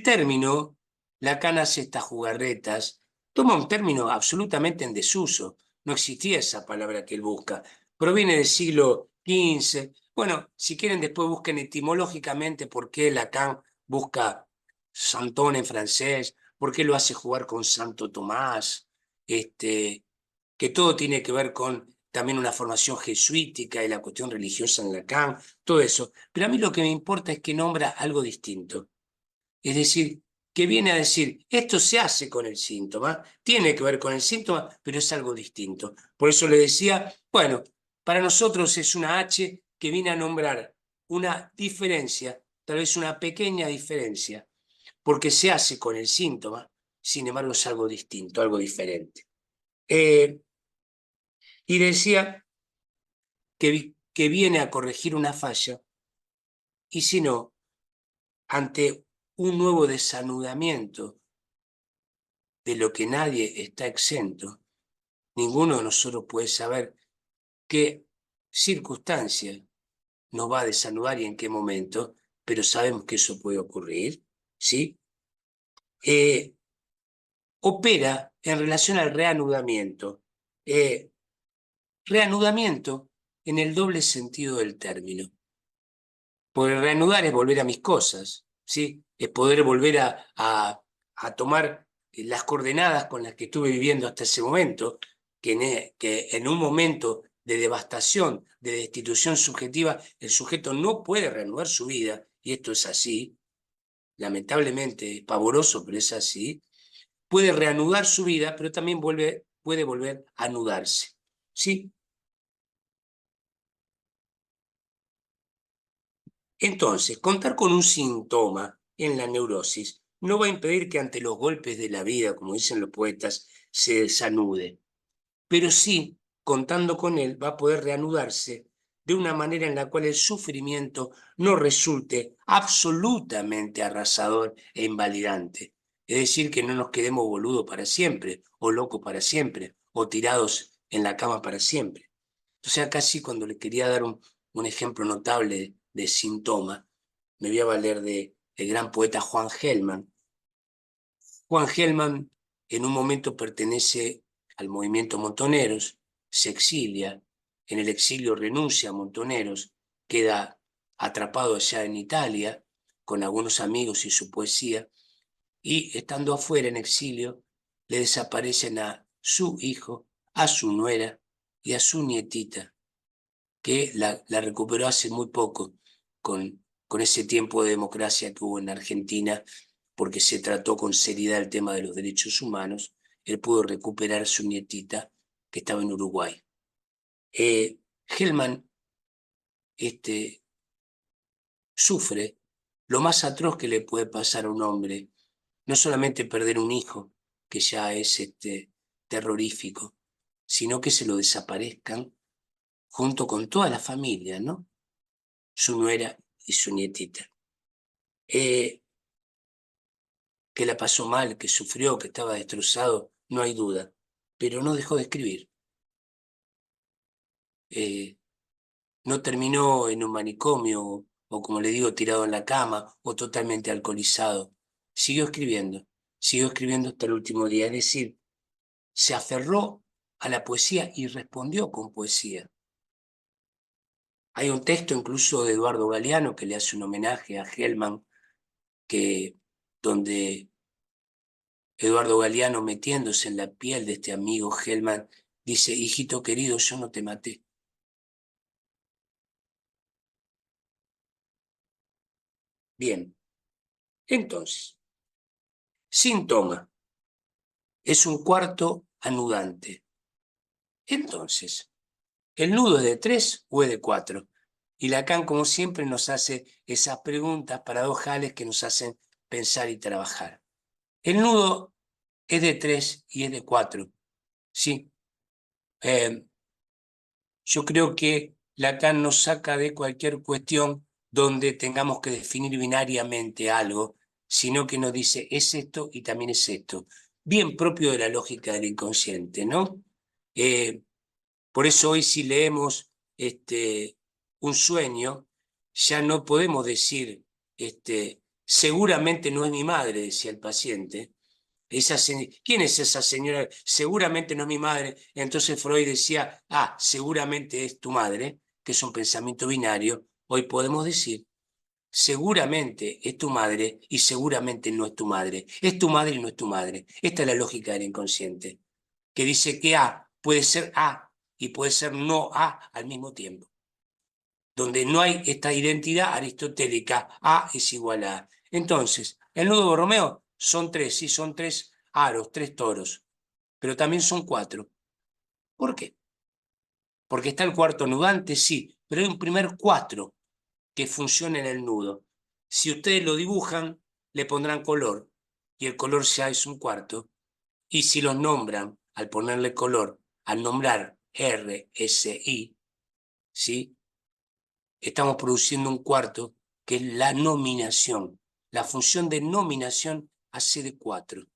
término, Lacan hace estas jugarretas, toma un término absolutamente en desuso, no existía esa palabra que él busca, proviene del siglo XV. Bueno, si quieren después busquen etimológicamente por qué Lacan busca Santón en francés, por qué lo hace jugar con Santo Tomás, que todo tiene que ver con también una formación jesuítica y la cuestión religiosa en Lacan, todo eso. Pero a mí lo que me importa es que nombra algo distinto. Es decir, que viene a decir, esto se hace con el síntoma, tiene que ver con el síntoma, pero es algo distinto. Por eso le decía, bueno, para nosotros es una H que viene a nombrar una diferencia, tal vez una pequeña diferencia, porque se hace con el síntoma, sin embargo es algo distinto, algo diferente. Y decía que viene a corregir una falla, y si no, ante un nuevo desanudamiento de lo que nadie está exento, ninguno de nosotros puede saber qué circunstancia nos va a desanudar y en qué momento, pero sabemos que eso puede ocurrir, ¿sí? Opera en relación al reanudamiento. Reanudamiento en el doble sentido del término. Porque reanudar es volver a mis cosas, ¿sí? Es poder volver a tomar las coordenadas con las que estuve viviendo hasta ese momento, que en un momento de devastación, de destitución subjetiva, el sujeto no puede reanudar su vida, y esto es así, lamentablemente es pavoroso, pero es así, puede reanudar su vida, pero también puede volver a anudarse, ¿sí? Entonces, contar con un síntoma en la neurosis no va a impedir que ante los golpes de la vida, como dicen los poetas, se desanude, pero sí, contando con él, va a poder reanudarse de una manera en la cual el sufrimiento no resulte absolutamente arrasador e invalidante. Es decir, que no nos quedemos boludos para siempre, o locos para siempre, o tirados en la cama para siempre. Entonces acá sí, cuando le quería dar un ejemplo notable de síntoma, me voy a valer del gran poeta Juan Gelman. Juan Gelman en un momento pertenece al movimiento Montoneros, se exilia, en el exilio renuncia a Montoneros, queda atrapado allá en Italia con algunos amigos y su poesía, y estando afuera en exilio, le desaparecen a su hijo, a su nuera y a su nietita. que la recuperó hace muy poco con ese tiempo de democracia que hubo en Argentina, porque se trató con seriedad el tema de los derechos humanos. Él pudo recuperar a su nietita que estaba en Uruguay. Hellman sufre lo más atroz que le puede pasar a un hombre, no solamente perder un hijo, que ya es terrorífico, sino que se lo desaparezcan junto con toda la familia, ¿no? Su nuera y su nietita. Que la pasó mal, que sufrió, que estaba destrozado, no hay duda, pero no dejó de escribir. No terminó en un manicomio o como le digo, tirado en la cama o totalmente alcoholizado. Siguió escribiendo hasta el último día, es decir, se aferró a la poesía y respondió con poesía. Hay un texto incluso de Eduardo Galeano que le hace un homenaje a Hellman, donde Eduardo Galeano, metiéndose en la piel de este amigo Hellman, dice: hijito querido, yo no te maté. Bien, entonces, síntoma es un cuarto anudante. Entonces, ¿el nudo es de 3 o es de 4? Y Lacan, como siempre, nos hace esas preguntas paradojales que nos hacen pensar y trabajar. El nudo es de 3 y es de 4. Sí. Yo creo que Lacan nos saca de cualquier cuestión donde tengamos que definir binariamente algo, sino que nos dice es esto y también es esto. Bien propio de la lógica del inconsciente, ¿no? Por eso hoy si leemos un sueño, ya no podemos decir seguramente no es mi madre, decía el paciente. ¿Quién es esa señora? Seguramente no es mi madre. Entonces Freud decía, seguramente es tu madre, que es un pensamiento binario. Hoy podemos decir, seguramente es tu madre y seguramente no es tu madre. Es tu madre y no es tu madre. Esta es la lógica del inconsciente, que dice que A puede ser A y puede ser no A al mismo tiempo. Donde no hay esta identidad aristotélica, A es igual a A. Entonces, el nudo Borromeo son 3, sí, son 3 aros, 3 toros, pero también son 4. ¿Por qué? Porque está el cuarto nudante, sí, pero hay un primer 4 que funciona en el nudo. Si ustedes lo dibujan, le pondrán color, y el color ya es un cuarto. Y si los nombran, al ponerle color, al nombrar RSI, ¿sí? Estamos produciendo un cuarto que es la nominación. La función de nominación hace de 4.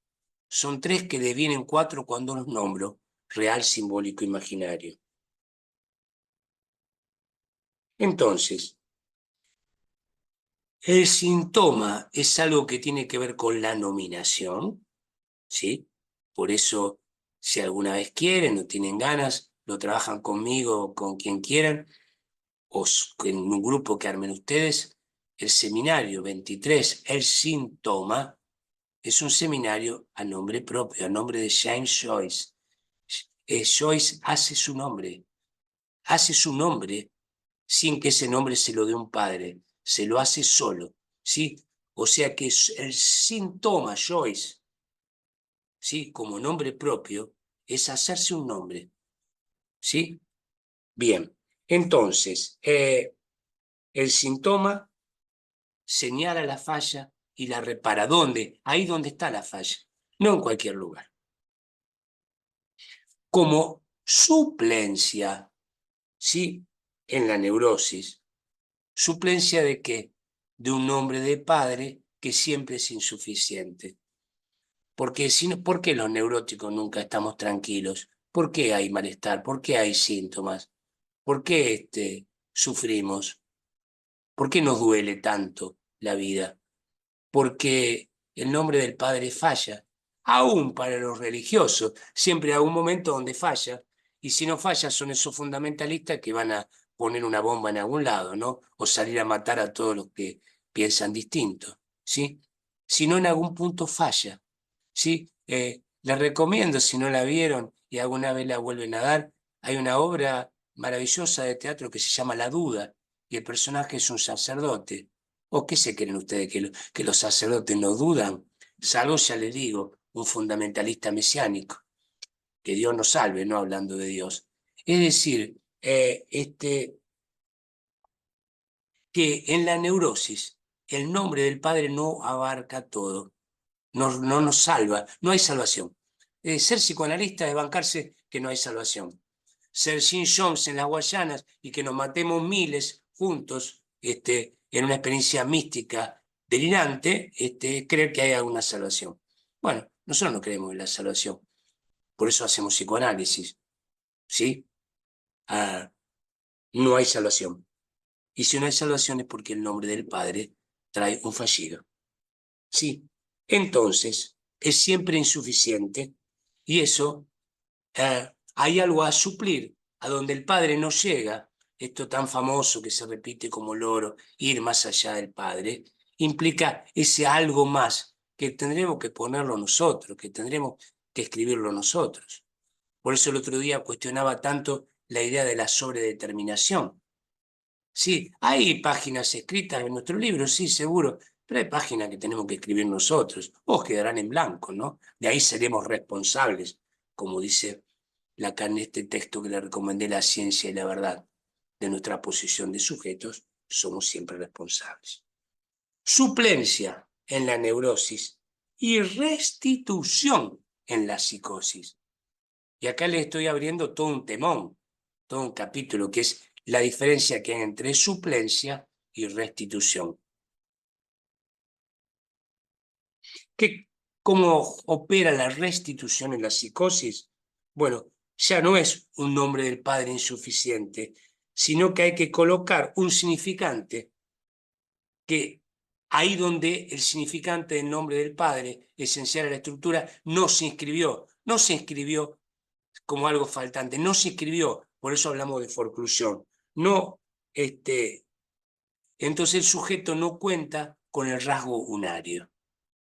Son 3 que devienen 4 cuando los nombro, real, simbólico, imaginario. Entonces, el síntoma es algo que tiene que ver con la nominación, ¿sí? Por eso, si alguna vez quieren o tienen ganas, lo trabajan conmigo o con quien quieran, o en un grupo que armen ustedes. El seminario 23, el síntoma, es un seminario a nombre propio, a nombre de James Joyce. Joyce hace su nombre sin que ese nombre se lo dé un padre, se lo hace solo, ¿sí? O sea que el síntoma Joyce, ¿sí? Como nombre propio, es hacerse un nombre, ¿sí? Bien, entonces, el síntoma señala la falla y la repara. ¿Dónde? Ahí donde está la falla, no en cualquier lugar. Como suplencia, ¿sí? En la neurosis. ¿Suplencia de qué? De un nombre de padre que siempre es insuficiente. Porque ¿por qué los neuróticos nunca estamos tranquilos? ¿Por qué hay malestar? ¿Por qué hay síntomas? ¿Por qué sufrimos? ¿Por qué nos duele tanto la vida? Porque el nombre del Padre falla, aún para los religiosos. Siempre hay un momento donde falla, y si no falla son esos fundamentalistas que van a poner una bomba en algún lado, ¿no? O salir a matar a todos los que piensan distinto, ¿sí? Si no, en algún punto falla, ¿sí? Les recomiendo, si no la vieron y alguna vez la vuelven a dar, hay una obra maravillosa de teatro que se llama La Duda, y el personaje es un sacerdote. ¿O qué se creen ustedes? ¿Que los sacerdotes no dudan? Salvo, ya les digo, un fundamentalista mesiánico. Que Dios nos salve, no hablando de Dios. Es decir, que en la neurosis el nombre del Padre no abarca todo, no nos salva, no hay salvación. Ser psicoanalista es bancarse que no hay salvación. Ser Jim Jones en las Guayanas y que nos matemos miles juntos en una experiencia mística delirante, creer que hay alguna salvación. Bueno, nosotros no creemos en la salvación, por eso hacemos psicoanálisis, ¿sí? No hay salvación. Y si no hay salvación es porque el nombre del Padre trae un fallido. Sí, entonces es siempre insuficiente y eso hay algo a suplir, a donde el Padre no llega, esto tan famoso que se repite como loro, ir más allá del Padre, implica ese algo más que tendremos que ponerlo nosotros, que tendremos que escribirlo nosotros. Por eso el otro día cuestionaba tanto la idea de la sobredeterminación. Sí, hay páginas escritas en nuestro libro, sí, seguro, pero hay páginas que tenemos que escribir nosotros, o quedarán en blanco, ¿no? De ahí seremos responsables, como dice Lacan en este texto que le recomendé, La ciencia y la verdad. De nuestra posición de sujetos, somos siempre responsables. Suplencia en la neurosis y restitución en la psicosis. Y acá le estoy abriendo todo un temón, todo un capítulo, que es la diferencia que hay entre suplencia y restitución. ¿Cómo opera la restitución en la psicosis? Bueno, ya no es un nombre del Padre insuficiente, sino que hay que colocar un significante que ahí donde el significante del nombre del Padre, esencial a la estructura, no se inscribió como algo faltante, no se inscribió, por eso hablamos de forclusión. No, entonces el sujeto no cuenta con el rasgo unario.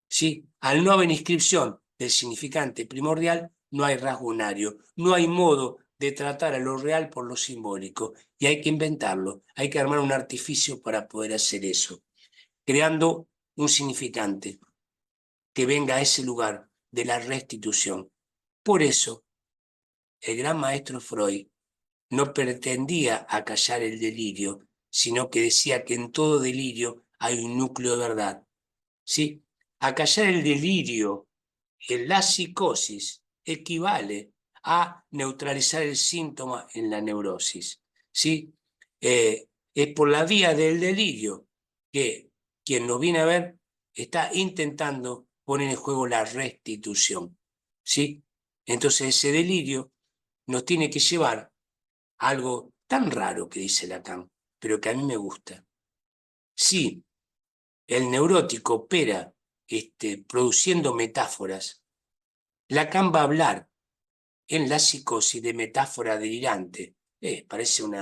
¿Sí? Al no haber inscripción del significante primordial, no hay rasgo unario, no hay modo de tratar a lo real por lo simbólico, y hay que inventarlo, hay que armar un artificio para poder hacer eso, creando un significante que venga a ese lugar de la restitución. Por eso, el gran maestro Freud no pretendía acallar el delirio, sino que decía que en todo delirio hay un núcleo de verdad. ¿Sí? Acallar el delirio en la psicosis equivale a neutralizar el síntoma en la neurosis. ¿Sí? Es por la vía del delirio que quien nos viene a ver está intentando poner en juego la restitución. ¿Sí? Entonces ese delirio nos tiene que llevar a algo tan raro que dice Lacan, pero que a mí me gusta. Sí, el neurótico opera produciendo metáforas. Lacan va a hablar en la psicosis de metáfora delirante. Parece un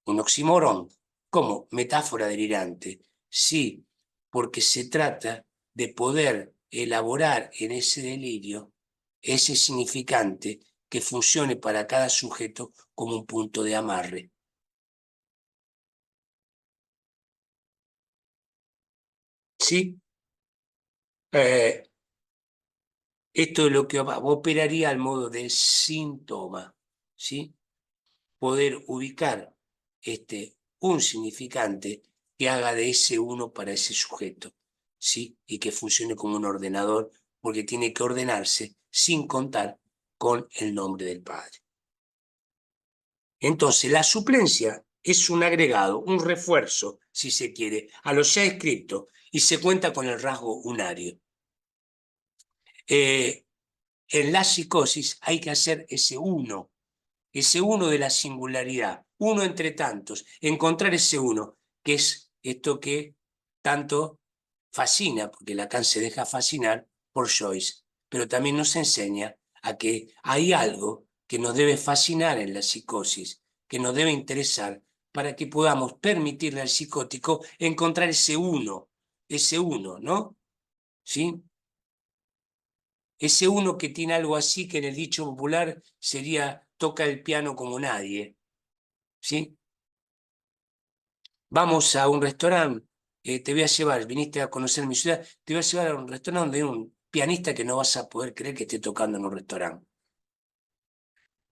oxímoron. ¿Cómo? Metáfora delirante. Sí, porque se trata de poder elaborar en ese delirio ese significante que funcione para cada sujeto como un punto de amarre. ¿Sí? Esto es lo que operaría al modo de síntoma, ¿sí? Poder ubicar un significante que haga de ese uno para ese sujeto, ¿sí? Y que funcione como un ordenador, porque tiene que ordenarse sin contar con el nombre del Padre. Entonces, la suplencia es un agregado, un refuerzo, si se quiere, a lo ya escrito, y se cuenta con el rasgo unario. En la psicosis hay que hacer ese uno de la singularidad, uno entre tantos, encontrar ese uno, que es esto que tanto fascina, porque Lacan se deja fascinar por Joyce, pero también nos enseña a que hay algo que nos debe fascinar en la psicosis, que nos debe interesar para que podamos permitirle al psicótico encontrar ese uno, ¿no? ¿Sí? Ese uno que tiene algo así que en el dicho popular sería toca el piano como nadie. ¿sí? Vamos a un restaurante, te voy a llevar, viniste a conocer mi ciudad, te voy a llevar a un restaurante donde hay un pianista que no vas a poder creer que esté tocando en un restaurante,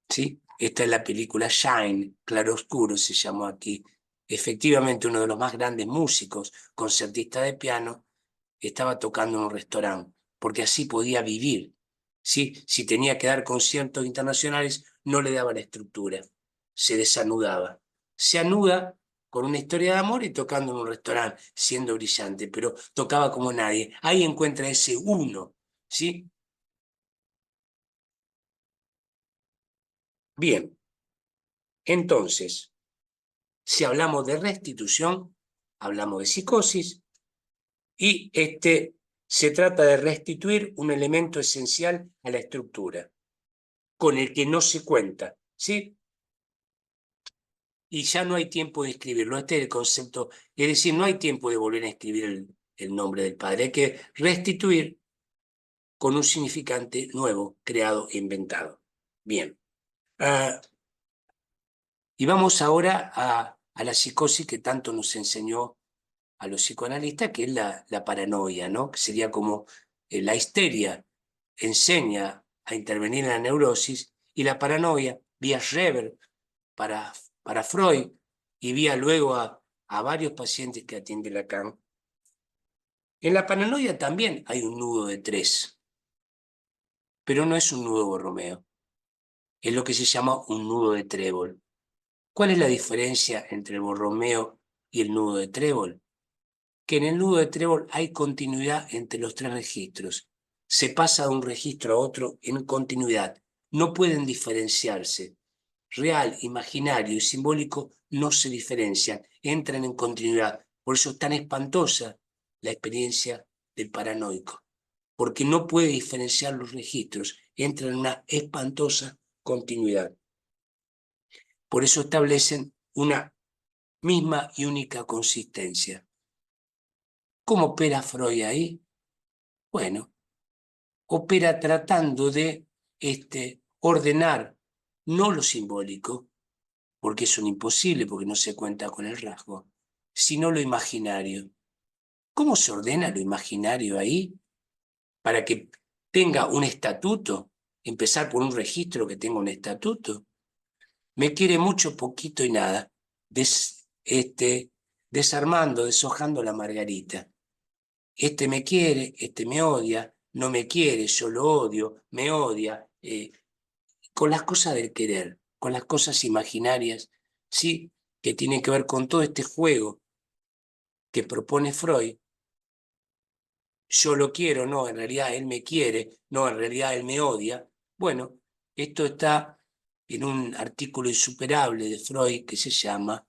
¿sí? Esta es la película Shine, Claroscuro se llamó aquí. Efectivamente, uno de los más grandes músicos, concertista de piano, estaba tocando en un restaurante, porque así podía vivir, ¿sí? Si tenía que dar conciertos internacionales, no le daba la estructura, se desanudaba. Se anuda con una historia de amor y tocando en un restaurante, siendo brillante, pero tocaba como nadie. Ahí encuentra ese uno, ¿sí? Bien, entonces, si hablamos de restitución, hablamos de psicosis, y se trata de restituir un elemento esencial a la estructura, con el que no se cuenta, ¿sí? Y ya no hay tiempo de escribirlo. Este es el concepto, es decir, no hay tiempo de volver a escribir el nombre del padre. Hay que restituir con un significante nuevo, creado e inventado. Bien. Y vamos ahora a la psicosis que tanto nos enseñó a los psicoanalistas, que es la paranoia, ¿no? Que sería como la histeria enseña a intervenir en la neurosis y la paranoia, vía Schreber para, para Freud y vía luego a varios pacientes que atiende Lacan. En la paranoia también hay un nudo de tres, pero no es un nudo Borromeo, es lo que se llama un nudo de trébol. ¿Cuál es la diferencia entre el Borromeo y el nudo de trébol? Que en el nudo de trébol hay continuidad entre los tres registros. Se pasa de un registro a otro en continuidad. No pueden diferenciarse. Real, imaginario y simbólico no se diferencian, entran en continuidad. Por eso es tan espantosa la experiencia del paranoico, porque no puede diferenciar los registros, entran en una espantosa continuidad. Por eso establecen una misma y única consistencia. ¿Cómo opera Freud ahí? Bueno, opera tratando de ordenar no lo simbólico, porque es un imposible, porque no se cuenta con el rasgo, sino lo imaginario. ¿Cómo se ordena lo imaginario ahí? Para que tenga un estatuto, empezar por un registro que tenga un estatuto. Me quiere mucho, poquito y nada, desarmando, deshojando la margarita. Este me quiere, este me odia, no me quiere, yo lo odio, me odia, con las cosas del querer, con las cosas imaginarias, ¿sí? Que tienen que ver con todo este juego que propone Freud. Yo lo quiero, no, en realidad él me quiere, no, en realidad él me odia. Bueno, esto está en un artículo insuperable de Freud que se llama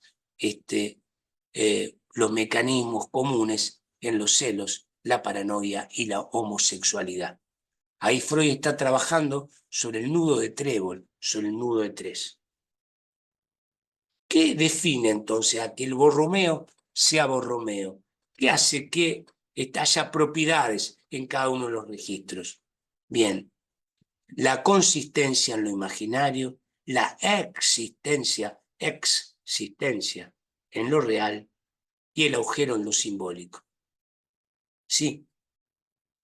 los mecanismos comunes en los celos, la paranoia y la homosexualidad. Ahí Freud está trabajando sobre el nudo de trébol, sobre el nudo de tres. ¿Qué define entonces a que el Borromeo sea Borromeo? ¿Qué hace que haya propiedades en cada uno de los registros? Bien, la consistencia en lo imaginario, la existencia en lo real y el agujero en lo simbólico. Sí,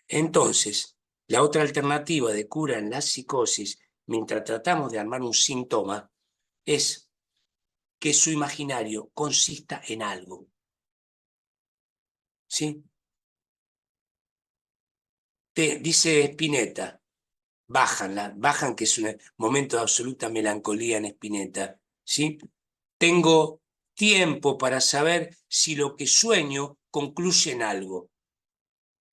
entonces, la otra alternativa de cura en la psicosis, mientras tratamos de armar un síntoma, es que su imaginario consista en algo. ¿Sí? Dice Spinetta, bajan que es un momento de absoluta melancolía en Spinetta. ¿Sí? Tengo tiempo para saber si lo que sueño concluye en algo.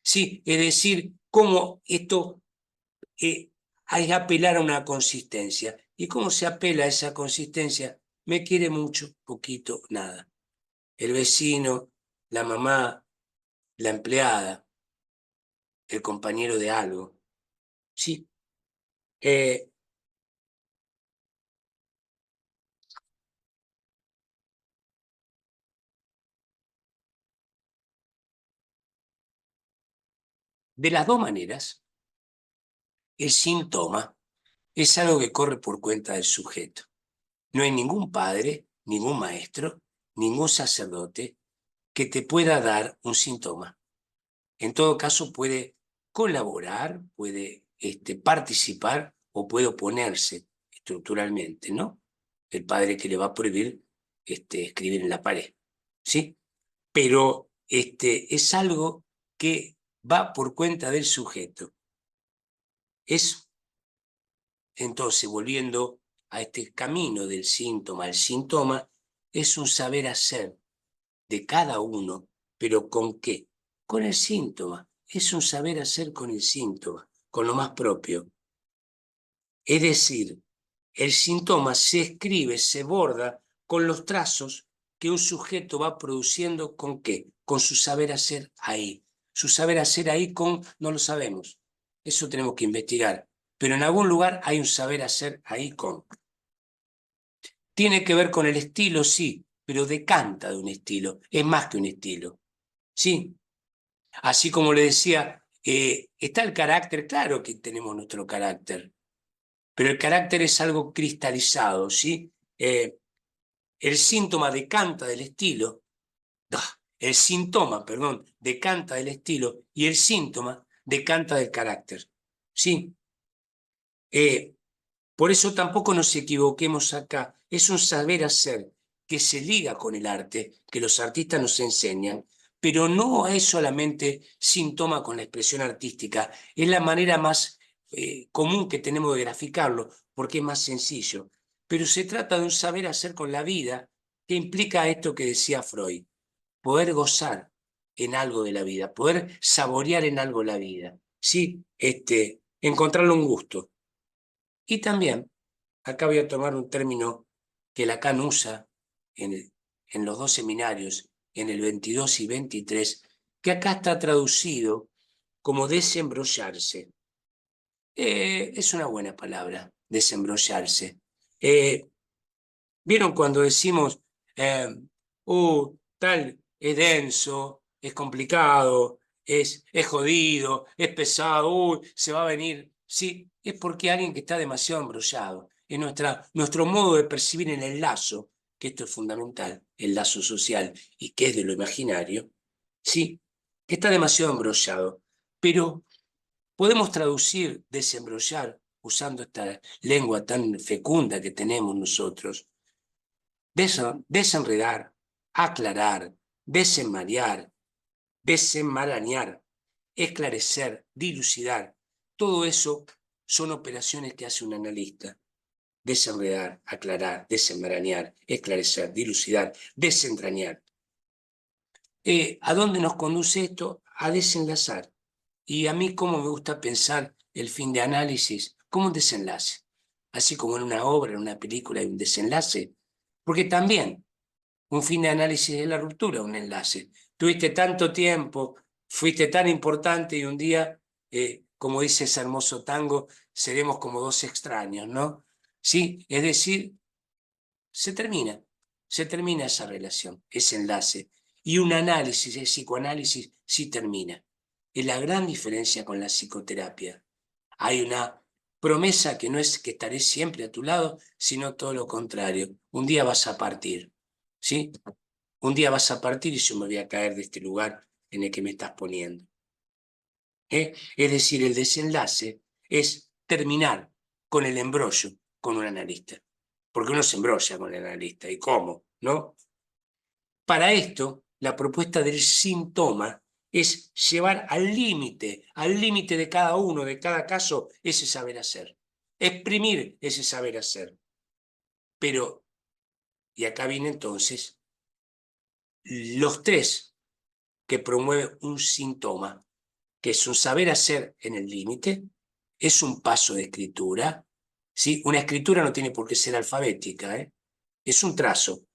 ¿Sí? Es decir, cómo esto hay que apelar a una consistencia. ¿Y cómo se apela a esa consistencia? Me quiere mucho, poquito, nada. El vecino, la mamá, la empleada, el compañero de algo. Sí. De las dos maneras, el síntoma es algo que corre por cuenta del sujeto. No hay ningún padre ningún maestro, ningún sacerdote que te pueda dar un síntoma. En todo caso puede colaborar, puede participar o puede oponerse estructuralmente, ¿no? El padre que le va a prohibir escribir en la pared, ¿sí? Pero es algo que va por cuenta del sujeto. Entonces, volviendo a este camino del síntoma al síntoma, es un saber hacer de cada uno, pero ¿con qué? Con el síntoma. Es un saber hacer con el síntoma, con lo más propio. Es decir, el síntoma se escribe, se borda con los trazos que un sujeto va produciendo, ¿con qué? Con su saber hacer ahí. Su saber hacer ahí no lo sabemos. Eso tenemos que investigar. Pero en algún lugar hay un saber hacer ahí con. Tiene que ver con el estilo, sí, pero decanta de un estilo. Es más que un estilo. Sí. Así como le decía, está el carácter, claro que tenemos nuestro carácter, pero el carácter es algo cristalizado, ¿sí? El síntoma decanta del estilo, el síntoma, perdón, decanta del estilo y el síntoma decanta del carácter, ¿sí? Por eso tampoco nos equivoquemos acá, es un saber hacer que se liga con el arte, que los artistas nos enseñan, pero no es solamente síntoma con la expresión artística, es la manera más común que tenemos de graficarlo, porque es más sencillo. Pero se trata de un saber hacer con la vida que implica esto que decía Freud, poder gozar en algo de la vida, poder saborear en algo la vida, ¿sí? Encontrarle un gusto. Y también, acá voy a tomar un término que Lacan usa en los dos seminarios, en el 22 y 23, que acá está traducido como desembrollarse. Es una buena palabra, desembrollarse. ¿Vieron cuando decimos, tal es denso, es complicado, es jodido, es pesado, se va a venir? Sí, es porque alguien que está demasiado embrollado. Es nuestro modo de percibir en el lazo, que esto es fundamental, el lazo social, y que es de lo imaginario, sí, que está demasiado embrollado. Pero podemos traducir, desembrollar, usando esta lengua tan fecunda que tenemos nosotros, desenredar, aclarar, desenmariar, desenmarañar, esclarecer, dilucidar. Todo eso son operaciones que hace un analista. Desenredar, aclarar, desenmarañar, esclarecer, dilucidar, desentrañar. ¿A dónde nos conduce esto? A desenlazar. Y a mí, cómo me gusta pensar el fin de análisis como un desenlace. Así como en una obra, en una película hay un desenlace. Porque también un fin de análisis de la ruptura, un enlace. Tuviste tanto tiempo, fuiste tan importante y un día, como dice ese hermoso tango, seremos como dos extraños, ¿no? Sí, es decir, se termina esa relación, ese enlace. Y un análisis, el psicoanálisis, sí termina. Es la gran diferencia con la psicoterapia. Hay una promesa que no es que estaré siempre a tu lado, sino todo lo contrario. Un día vas a partir, ¿sí? Un día vas a partir y yo me voy a caer de este lugar en el que me estás poniendo. Es decir, el desenlace es terminar con el embrollo con un analista. Porque uno se embrolla con el analista. ¿Y cómo? ¿No? Para esto, la propuesta del síntoma es llevar al límite de cada uno, de cada caso, ese saber hacer. Exprimir ese saber hacer. Pero, y acá viene entonces, los tres que promueven un síntoma, que es un saber hacer en el límite, es un paso de escritura, ¿sí? Una escritura no tiene por qué ser alfabética, es un trazo.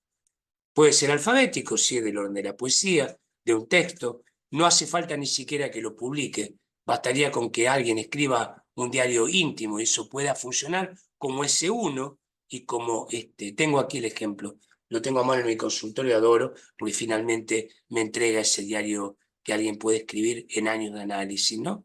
Puede ser alfabético, si es del orden de la poesía, de un texto, no hace falta ni siquiera que lo publique, bastaría con que alguien escriba un diario íntimo y eso pueda funcionar como ese uno y como tengo aquí el ejemplo, lo tengo a mano en mi consultorio, adoro, porque finalmente me entrega ese diario que alguien puede escribir en años de análisis, ¿no?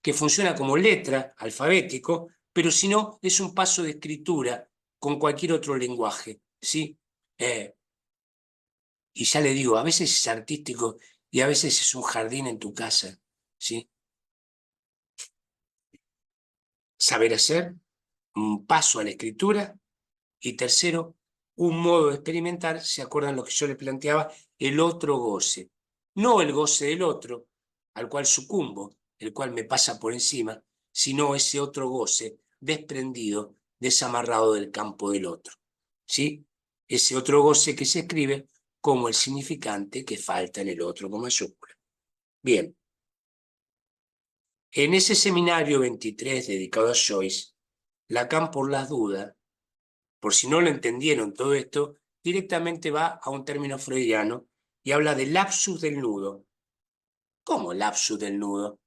Que funciona como letra, alfabético, pero si no, es un paso de escritura con cualquier otro lenguaje, ¿sí? Y ya le digo, a veces es artístico y a veces es un jardín en tu casa, ¿sí? Saber hacer, un paso a la escritura, y tercero, un modo de experimentar, ¿se acuerdan lo que yo les planteaba? El otro goce. No el goce del otro, al cual sucumbo, el cual me pasa por encima, sino ese otro goce desprendido, desamarrado del campo del otro. ¿Sí? Ese otro goce que se escribe como el significante que falta en el otro con mayúscula. Bien. En ese seminario 23 dedicado a Joyce, Lacan, por las dudas, por si no lo entendieron todo esto, directamente va a un término freudiano y habla del lapsus del nudo. ¿Cómo lapsus del nudo?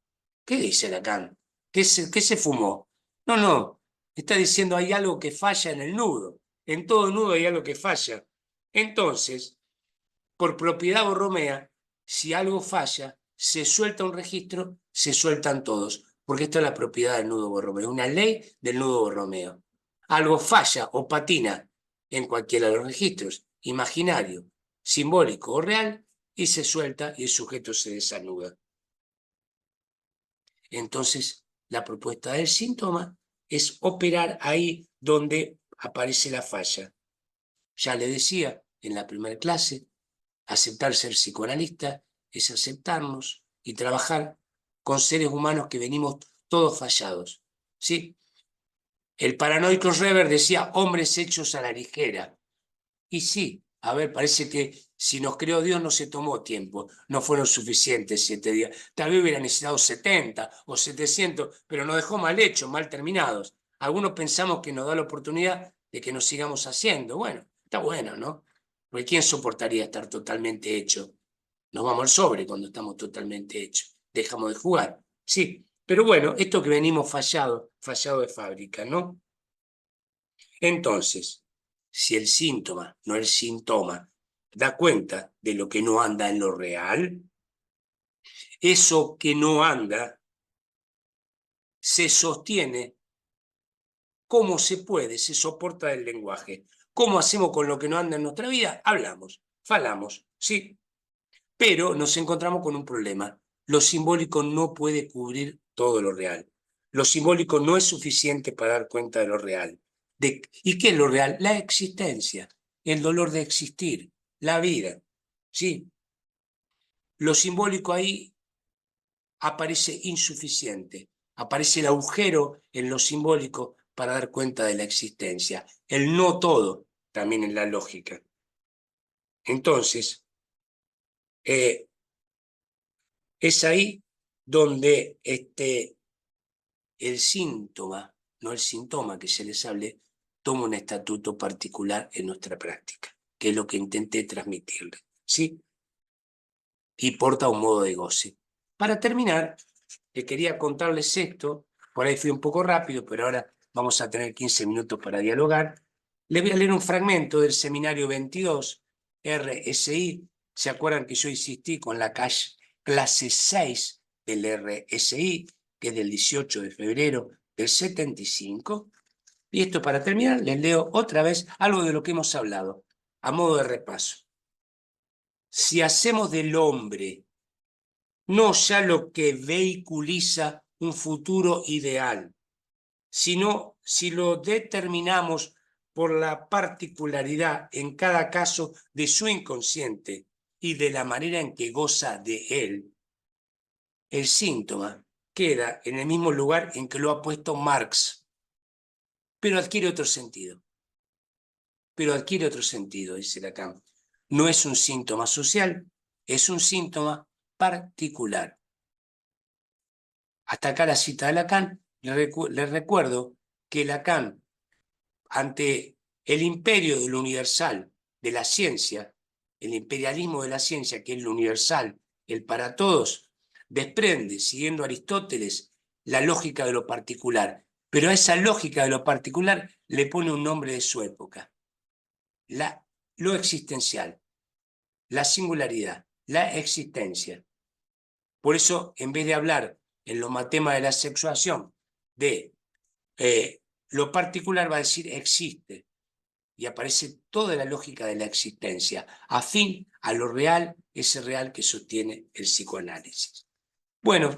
¿Qué dice Lacan? ¿Qué se fumó? No, no, está diciendo hay algo que falla en el nudo. En todo nudo hay algo que falla. Entonces, por propiedad borromea, si algo falla, se suelta un registro, se sueltan todos, porque esto es la propiedad del nudo borromeo, una ley del nudo borromeo. Algo falla o patina en cualquiera de los registros, imaginario, simbólico o real, y se suelta y el sujeto se desanuda. Entonces, la propuesta del síntoma es operar ahí donde aparece la falla. Ya le decía en la primera clase, aceptar ser psicoanalista es aceptarnos y trabajar con seres humanos que venimos todos fallados. ¿Sí? El paranoico Schreber decía hombres hechos a la ligera. Y sí, a ver, parece que si nos creó Dios no se tomó tiempo, no fueron suficientes 7 días. Tal vez hubiera necesitado 70 o 700, pero nos dejó mal hechos, mal terminados. Algunos pensamos que nos da la oportunidad de que nos sigamos haciendo. Bueno, está bueno, ¿no? Porque ¿quién soportaría estar totalmente hecho? Nos vamos al sobre cuando estamos totalmente hechos. Dejamos de jugar. Sí, pero bueno, esto que venimos fallado de fábrica, ¿no? Entonces, si el síntoma, no el síntoma, da cuenta de lo que no anda en lo real, eso que no anda se sostiene como se puede, se soporta el lenguaje. ¿Cómo hacemos con lo que no anda en nuestra vida? Hablamos, falamos, sí, pero nos encontramos con un problema. Lo simbólico no puede cubrir todo lo real. Lo simbólico no es suficiente para dar cuenta de lo real. ¿Y qué es lo real? La existencia, el dolor de existir, la vida. ¿Sí? Lo simbólico ahí aparece insuficiente. Aparece el agujero en lo simbólico para dar cuenta de la existencia. El no todo, también en la lógica. Entonces, es ahí donde el síntoma, no el síntoma que se les hable, toma un estatuto particular en nuestra práctica, que es lo que intenté transmitirle, ¿sí? Y porta un modo de goce. Para terminar, quería contarles esto, por ahí fui un poco rápido, pero ahora vamos a tener 15 minutos para dialogar. Les voy a leer un fragmento del seminario 22, RSI. ¿Se acuerdan que yo insistí con la clase 6 del RSI, que es del 18 de febrero del 75? Y esto para terminar, les leo otra vez algo de lo que hemos hablado, a modo de repaso. Si hacemos del hombre no ya lo que vehiculiza un futuro ideal, sino si lo determinamos por la particularidad en cada caso de su inconsciente y de la manera en que goza de él, el síntoma queda en el mismo lugar en que lo ha puesto Marx, pero adquiere otro sentido. Pero adquiere otro sentido, dice Lacan. No es un síntoma social, es un síntoma particular. Hasta acá la cita de Lacan. Les recuerdo que Lacan, ante el imperio de lo universal, de la ciencia, el imperialismo de la ciencia, que es lo universal, el para todos, desprende, siguiendo a Aristóteles, la lógica de lo particular. Pero a esa lógica de lo particular le pone un nombre de su época. Lo existencial, la singularidad, la existencia. Por eso, en vez de hablar en los matemas de la sexuación de lo particular, va a decir existe. y aparece toda la lógica de la existencia, afín a lo real, ese real que sostiene el psicoanálisis. Bueno,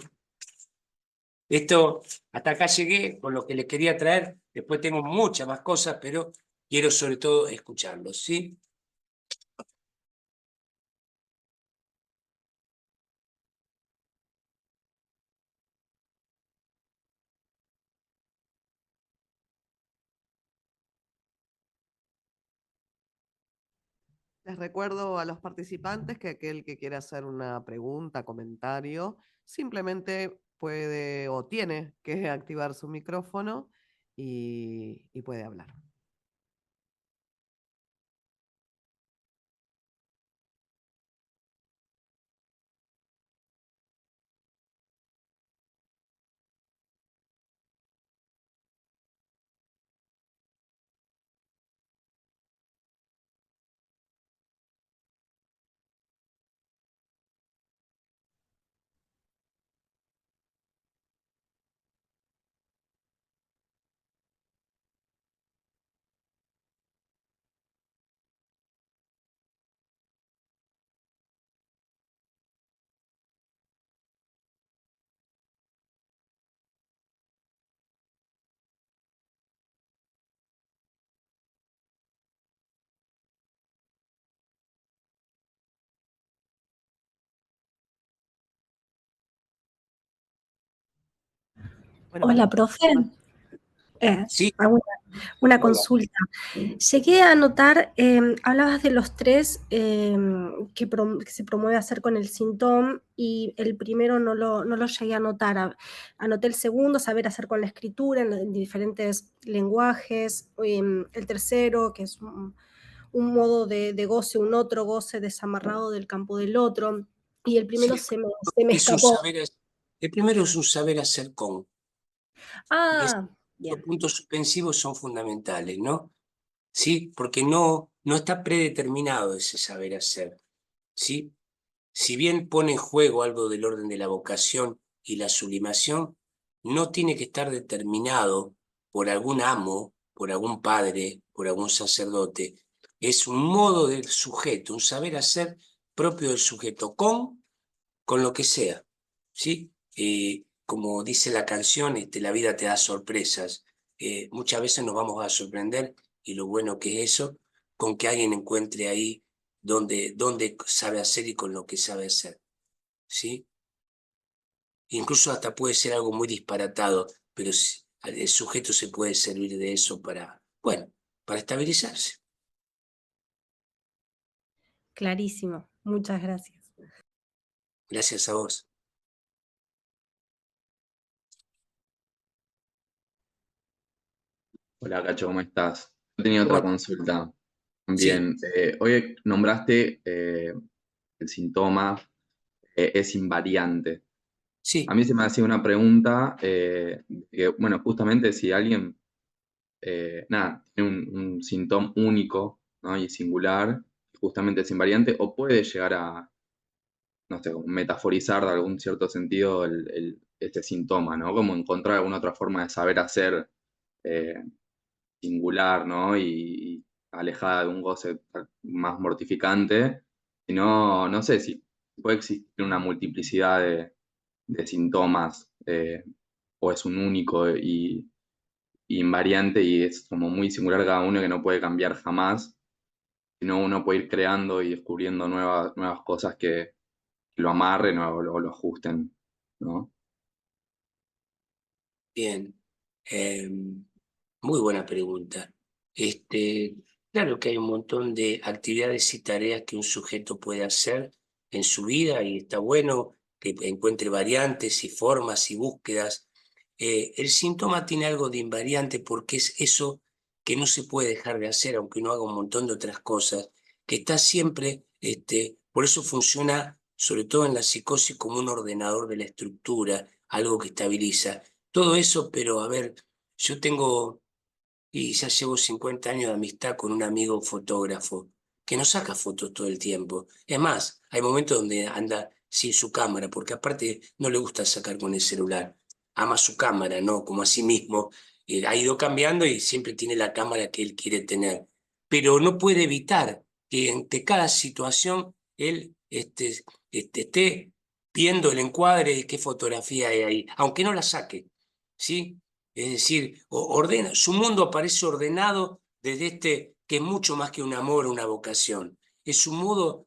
esto, hasta acá llegué con lo que les quería traer. Después tengo muchas más cosas, pero quiero sobre todo escucharlos, ¿sí? Les recuerdo a los participantes que aquel que quiera hacer una pregunta, comentario, simplemente puede o tiene que activar su micrófono y puede hablar. Bueno, Hola, profe. Sí, Hago una hola. consulta. Llegué a notar, hablabas de los tres que se promueve hacer con el síntoma y el primero no lo llegué a notar. Anoté el segundo, saber hacer con la escritura en diferentes lenguajes. El tercero, que es un modo de goce, un otro goce desamarrado del campo del otro. Y el primero Sí, se me es un escapó. saber, el primero es un saber hacer con, y esos Ah, bien. puntos suspensivos son fundamentales, ¿no? Sí, porque no está predeterminado ese saber hacer, ¿sí? Si bien pone en juego algo del orden de la vocación y la sublimación, no tiene que estar determinado por algún amo, por algún padre, por algún sacerdote. Es un modo del sujeto, un saber hacer propio del sujeto, con lo que sea, ¿sí? Como dice la canción, la vida te da sorpresas. Muchas veces nos vamos a sorprender, y lo bueno que es eso, con que alguien encuentre ahí donde sabe hacer y con lo que sabe hacer, ¿sí? Incluso hasta puede ser algo muy disparatado, pero el sujeto se puede servir de eso para, bueno, para estabilizarse. Clarísimo. Muchas gracias. Gracias a vos. Hola, Cacho, ¿cómo estás? Yo tenía otra Bueno, consulta. sí, Bien, hoy nombraste el síntoma es invariante. A sí, mí se me hacía una pregunta, que, bueno, justamente si alguien, nada, tiene un síntoma único, ¿no? Y singular, justamente es invariante, o puede llegar a, no sé, como metaforizar de algún cierto sentido este síntoma, ¿no? Como encontrar alguna otra forma de saber hacer. eh, Singular, ¿no? Y alejada de un goce más mortificante, sino, no sé si puede existir una multiplicidad de síntomas, o es un único y invariante y es como muy singular cada uno que no puede cambiar jamás, sino uno puede ir creando y descubriendo nuevas cosas que lo amarren o lo ajusten, ¿no? bien. Muy buena pregunta. Claro que hay un montón de actividades y tareas que un sujeto puede hacer en su vida y está bueno que encuentre variantes y formas y búsquedas. El síntoma tiene algo de invariante porque es eso que no se puede dejar de hacer, aunque uno haga un montón de otras cosas, que está siempre, por eso funciona sobre todo en la psicosis como un ordenador de la estructura, algo que estabiliza. Todo eso, pero a ver, yo tengo y ya llevo 50 años de amistad con un amigo fotógrafo que nos saca fotos todo el tiempo. Es más, hay momentos donde anda sin su cámara, porque aparte no le gusta sacar con el celular. Ama su cámara, ¿no? Como a sí mismo. Ha ido cambiando y siempre tiene la cámara que él quiere tener. pero no puede evitar que ante cada situación él esté viendo el encuadre de qué fotografía hay ahí, aunque no la saque, ¿sí? Es decir, ordena, su mundo aparece ordenado desde que es mucho más que un amor o una vocación. Es su modo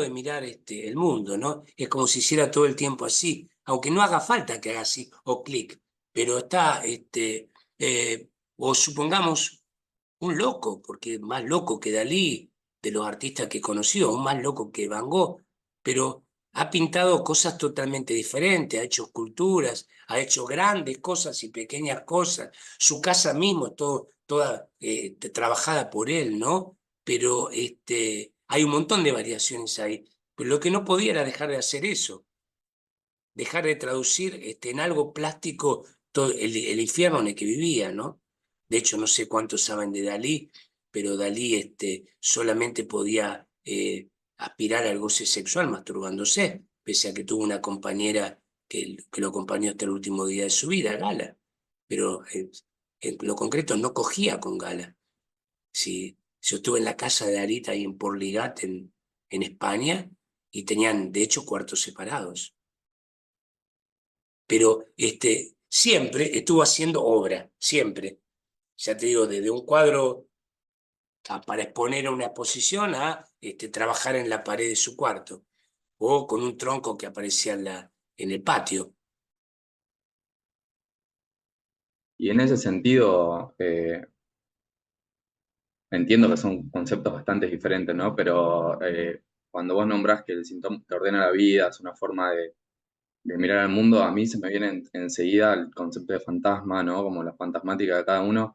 de mirar el mundo, ¿no? Es como si hiciera todo el tiempo así, aunque no haga falta que haga así o clic, pero está, o supongamos un loco, porque más loco que Dalí, de los artistas que conoció, más loco que Van Gogh, pero ha pintado cosas totalmente diferentes, ha hecho esculturas, ha hecho grandes cosas y pequeñas cosas. Su casa mismo es toda trabajada por él, ¿no? Pero hay un montón de variaciones ahí. Pero lo que no podía era dejar de hacer eso, dejar de traducir en algo plástico todo el infierno en el que vivía, ¿no? De hecho, no sé cuántos saben de Dalí, pero Dalí solamente podía aspirar al goce sexual masturbándose, pese a que tuvo una compañera que lo acompañó hasta el último día de su vida, Gala. Pero en lo concreto no cogía con Gala. Si, yo estuve en la casa de Dalí ahí en Porligat, en España, y tenían, de hecho, cuartos separados, pero siempre estuvo haciendo obra, siempre. Ya te digo, desde un cuadro para exponer a una exposición a trabajar en la pared de su cuarto, o con un tronco que aparecía en el patio. Y en ese sentido, entiendo que son conceptos bastante diferentes, ¿no? Pero cuando vos nombrás que el síntoma te ordena la vida, es una forma de mirar al mundo, a mí se me viene enseguida el concepto de fantasma, ¿no? Como la fantasmática de cada uno.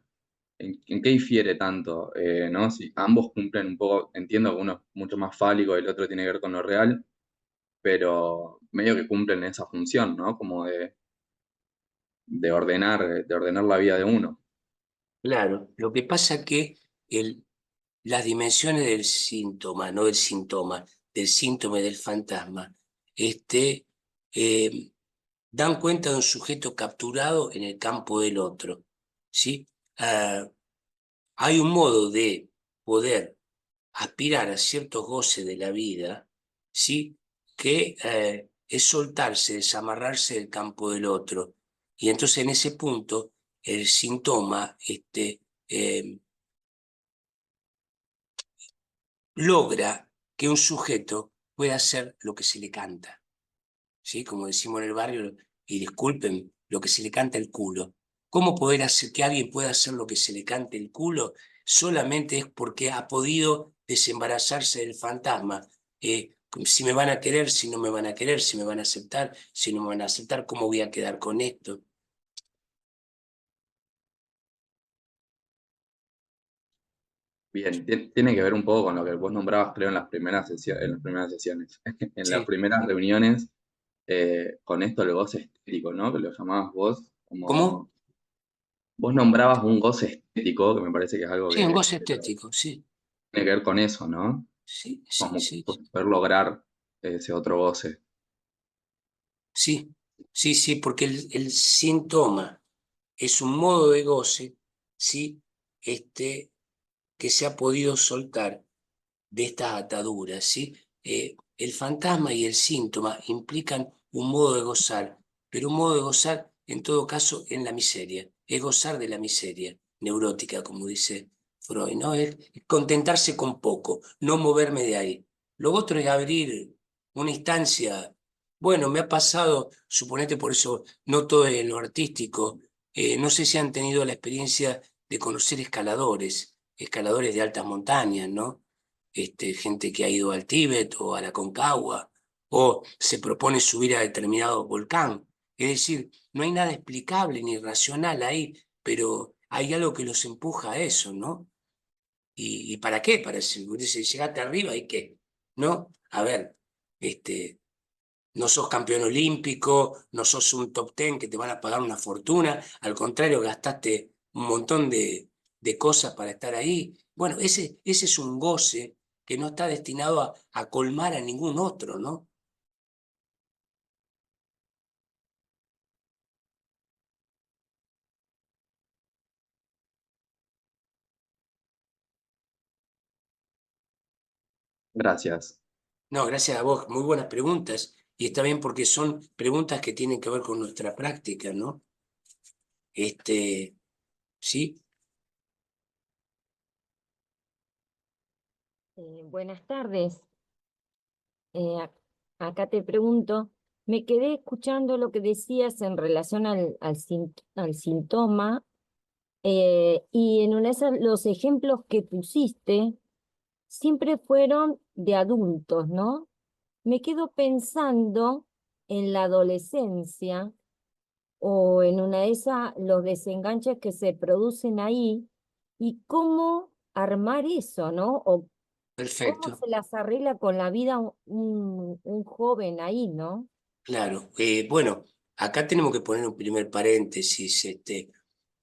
¿En qué difiere tanto? ¿No? Si ambos cumplen un poco, entiendo que uno es mucho más fálico y el otro tiene que ver con lo real, pero medio que cumplen esa función, ¿no? Como de ordenar la vida de uno. Claro, lo que pasa que las dimensiones del síntoma, no del síntoma y del fantasma, eh, dan cuenta de un sujeto capturado en el campo del otro, ¿sí? Ah, hay un modo de poder aspirar a ciertos goces de la vida, ¿sí? Que es soltarse, desamarrarse del campo del otro. Y entonces en ese punto el síntoma eh, logra que un sujeto pueda hacer lo que se le canta, ¿sí? Como decimos en el barrio, y disculpen, lo que se le canta el culo. ¿Cómo poder hacer que alguien pueda hacer lo que se le cante el culo? Solamente es porque ha podido desembarazarse del fantasma. Si me van a querer, si no me van a querer, si me van a aceptar, si no me van a aceptar, ¿cómo voy a quedar con esto? Bien, tiene que ver un poco con lo que vos nombrabas, creo, en las primeras sesiones, en las Sí. primeras reuniones, con esto del goce estético, ¿no? Que lo llamabas vos, ¿Cómo? como vos nombrabas un goce estético, que me parece que es algo Sí, un que goce estético, sí. tiene que ver con eso, ¿no? Sí, sí, Como sí. poder lograr ese otro goce. Sí, sí, sí, porque el síntoma es un modo de goce, ¿sí? Que se ha podido soltar de estas ataduras, ¿sí? El fantasma y el síntoma implican un modo de gozar, pero un modo de gozar, en todo caso, en la miseria. Es gozar de la miseria neurótica, como dice Freud, ¿no? Es contentarse con poco, no moverme de ahí. Lo otro es abrir una instancia. Bueno, me ha pasado, suponete por eso, no todo en lo artístico. No sé si han tenido la experiencia de conocer escaladores de altas montañas, ¿no? Gente que ha ido al Tíbet o a la Concagua, o se propone subir a determinado volcán. Es decir, no hay nada explicable ni racional ahí, pero hay algo que los empuja a eso, ¿no? ¿Y para qué? Para si llegaste arriba y qué, ¿no? A ver, no sos campeón olímpico, no sos un top ten que te van a pagar una fortuna, al contrario, gastaste un montón de cosas para estar ahí. Bueno, ese es un goce que no está destinado a colmar a ningún otro, ¿no? Gracias. No, gracias a vos. Muy buenas preguntas. Y está bien porque son preguntas que tienen que ver con nuestra práctica, ¿no? ¿Sí? Buenas tardes. Acá te pregunto, me quedé escuchando lo que decías en relación al síntoma y en una de esas, los ejemplos que pusiste siempre fueron de adultos, ¿no? Me quedo pensando en la adolescencia o en una de esas, los desenganches que se producen ahí y cómo armar eso, ¿no? O cómo Perfecto. se las arregla con la vida un joven ahí, ¿no? Claro. Bueno, acá tenemos que poner un primer paréntesis.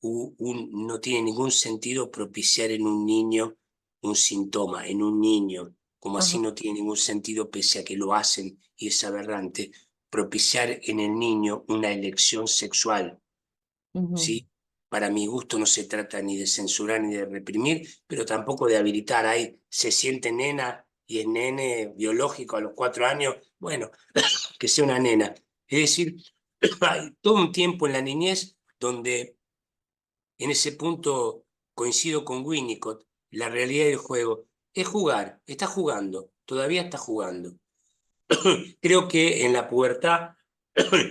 No tiene ningún sentido propiciar en un niño un síntoma, en un niño, como así Ajá. no tiene ningún sentido, pese a que lo hacen y es aberrante, propiciar en el niño una elección sexual, Ujú, ¿sí? Para mi gusto no se trata ni de censurar ni de reprimir, pero tampoco de habilitar. Ahí se siente nena y es nene biológico a los 4 años, bueno, que sea una nena. Es decir, hay todo un tiempo en la niñez donde en ese punto coincido con Winnicott, la realidad del juego es jugar, está jugando, todavía está jugando. Creo que en la pubertad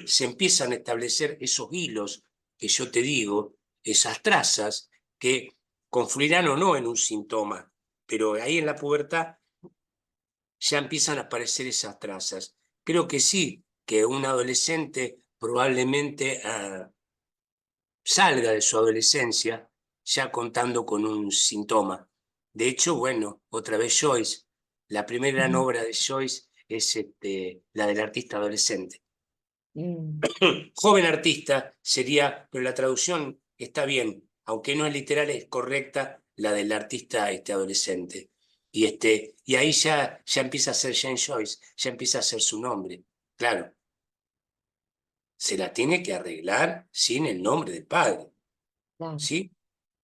se empiezan a establecer esos hilos que yo te digo, esas trazas que confluirán o no en un síntoma, pero ahí en la pubertad ya empiezan a aparecer esas trazas. Creo que sí, que un adolescente probablemente salga de su adolescencia ya contando con un síntoma. De hecho, bueno, otra vez Joyce, la primera gran ujú, obra de Joyce es la del artista adolescente. mm, Joven artista sería, pero la traducción está bien, aunque no es literal, es correcta la del artista adolescente. Y ahí ya empieza a ser Jane Joyce, ya empieza a ser su nombre. Claro, se la tiene que arreglar sin el nombre del padre, claro. ¿sí?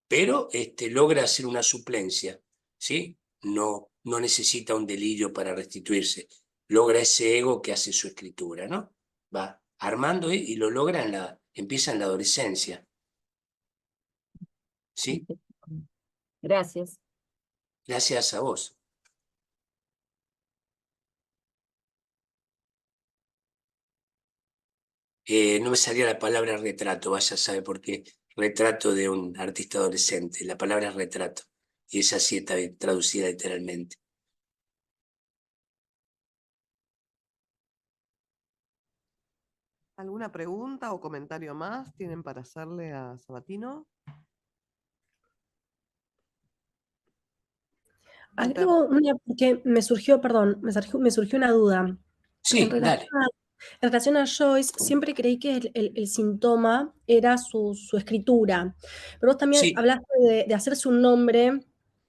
Pero logra hacer una suplencia, ¿sí? No necesita un delirio para restituirse. Logra ese ego que hace su escritura, ¿no? Va armando y lo logra empieza en la adolescencia, ¿sí? Gracias. Gracias a vos. No me salía la palabra retrato, vaya a saber por qué. Retrato de un artista adolescente. La palabra es retrato. Y esa sí está traducida literalmente. ¿Alguna pregunta o comentario más tienen para hacerle a Sabatino? Walter. Agrego una, porque me surgió, perdón, me surgió una duda. En Sí, relación dale. en relación a Joyce, siempre creí que el síntoma era su escritura, pero vos también Sí, hablaste de hacerse un nombre,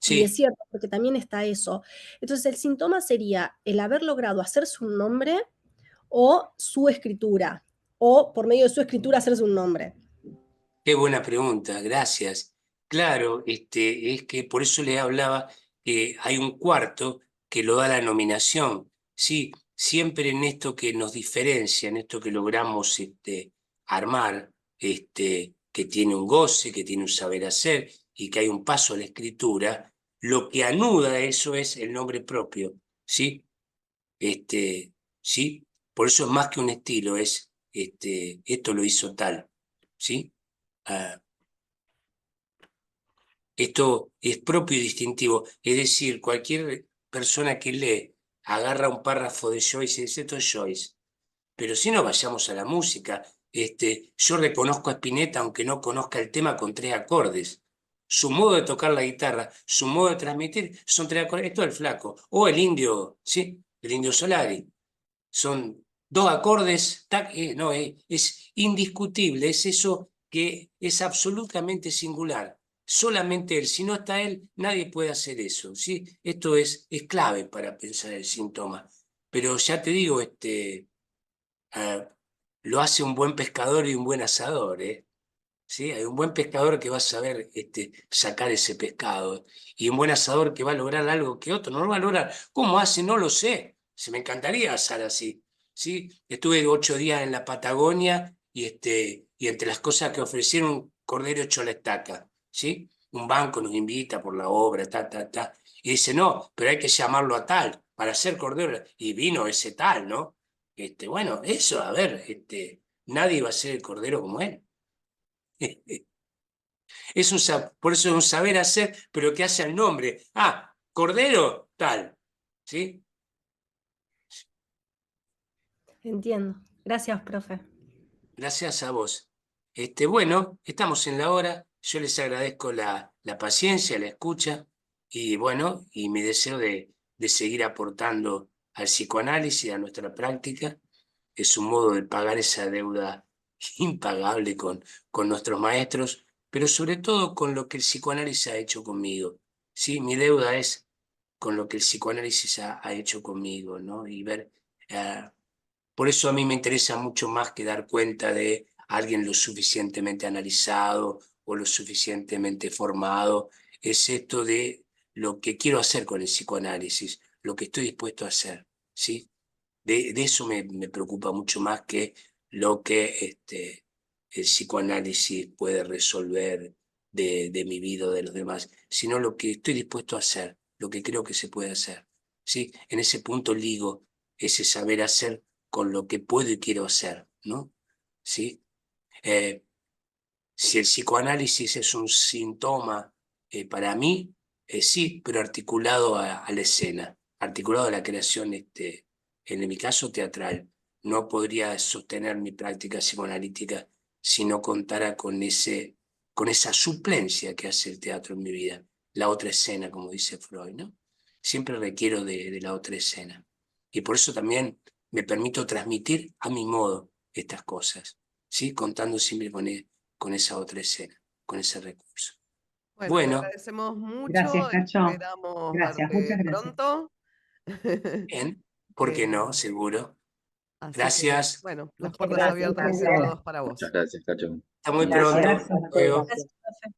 y es sí. cierto, porque también está eso. Entonces, el síntoma sería el haber logrado hacerse un nombre o su escritura, o por medio de su escritura hacerse un nombre. Qué buena pregunta, gracias. Claro, es que por eso le hablaba que hay un cuarto que lo da la nominación. Sí, siempre en esto que nos diferencia, en esto que logramos armar, que tiene un goce, que tiene un saber hacer y que hay un paso a la escritura, lo que anuda eso es el nombre propio, ¿sí? ¿Sí? Por eso es más que un estilo, esto lo hizo tal, ¿sí? Ah, esto es propio y distintivo. Es decir, cualquier persona que lee agarra un párrafo de Joyce y dice, esto es Joyce. Pero si no, vayamos a la música. Yo reconozco a Spinetta aunque no conozca el tema con 3 acordes. Su modo de tocar la guitarra, su modo de transmitir, son 3 acordes. Esto es el flaco. O el indio, ¿sí? El indio Solari. Son 2 acordes, tac, no, es indiscutible, es eso que es absolutamente singular. Solamente él, si no está él, nadie puede hacer eso, ¿sí? Esto es clave para pensar el síntoma. Pero ya te digo, ah, lo hace un buen pescador y un buen asador, ¿eh? ¿sí? Hay un buen pescador que va a saber sacar ese pescado, y un buen asador que va a lograr algo que otro no lo va a lograr. ¿Cómo hace? No lo sé. Se me encantaría asar así, ¿sí? Estuve 8 días en la Patagonia y entre las cosas que ofrecieron, cordero hecho a la estaca, ¿sí? Un banco nos invita por la obra, y dice, no, pero hay que llamarlo a tal para hacer cordero. Y vino ese tal, ¿no? Bueno, eso, a ver, nadie va a ser el cordero como él. Por eso es un saber hacer, pero que hace el nombre. Ah, cordero, tal. ¿Sí? Entiendo. Gracias, profe. Gracias a vos. Bueno, estamos en la hora. Yo les agradezco la paciencia, la escucha, y bueno, y mi deseo de seguir aportando al psicoanálisis, a nuestra práctica. Es un modo de pagar esa deuda impagable con nuestros maestros, pero sobre todo con lo que el psicoanálisis ha hecho conmigo. ¿Sí? Mi deuda es con lo que el psicoanálisis ha hecho conmigo, ¿no? Y ver, por eso a mí me interesa mucho más que dar cuenta de alguien lo suficientemente analizado o lo suficientemente formado. Es esto de lo que quiero hacer con el psicoanálisis, lo que estoy dispuesto a hacer, ¿sí? De eso me preocupa mucho más que lo que el psicoanálisis puede resolver de mi vida o de los demás, sino lo que estoy dispuesto a hacer, lo que creo que se puede hacer, ¿sí? En ese punto ligo ese saber hacer con lo que puedo y quiero hacer, ¿no? ¿Sí? Si el psicoanálisis es un síntoma para mí, sí, pero articulado a la escena, articulado a la creación, en mi caso teatral. No podría sostener mi práctica psicoanalítica si no contara con esa suplencia que hace el teatro en mi vida, la otra escena, como dice Freud, ¿no? Siempre requiero de la otra escena. Y por eso también me permito transmitir a mi modo estas cosas, ¿sí? Contando siempre con esa otra escena, con ese recurso. Bueno, te Bueno, agradecemos Gracias, mucho, Cacho. esperamos Gracias, muchas verte gracias. pronto. bien, ¿por qué Eh, no? Seguro. Así que, Gracias. bueno, las Muchas puertas gracias, abiertas del profe. Centro 2 para Muchas vos. gracias, Cacho. Hasta muy Gracias. pronto. Gracias. Luego. Gracias, profe.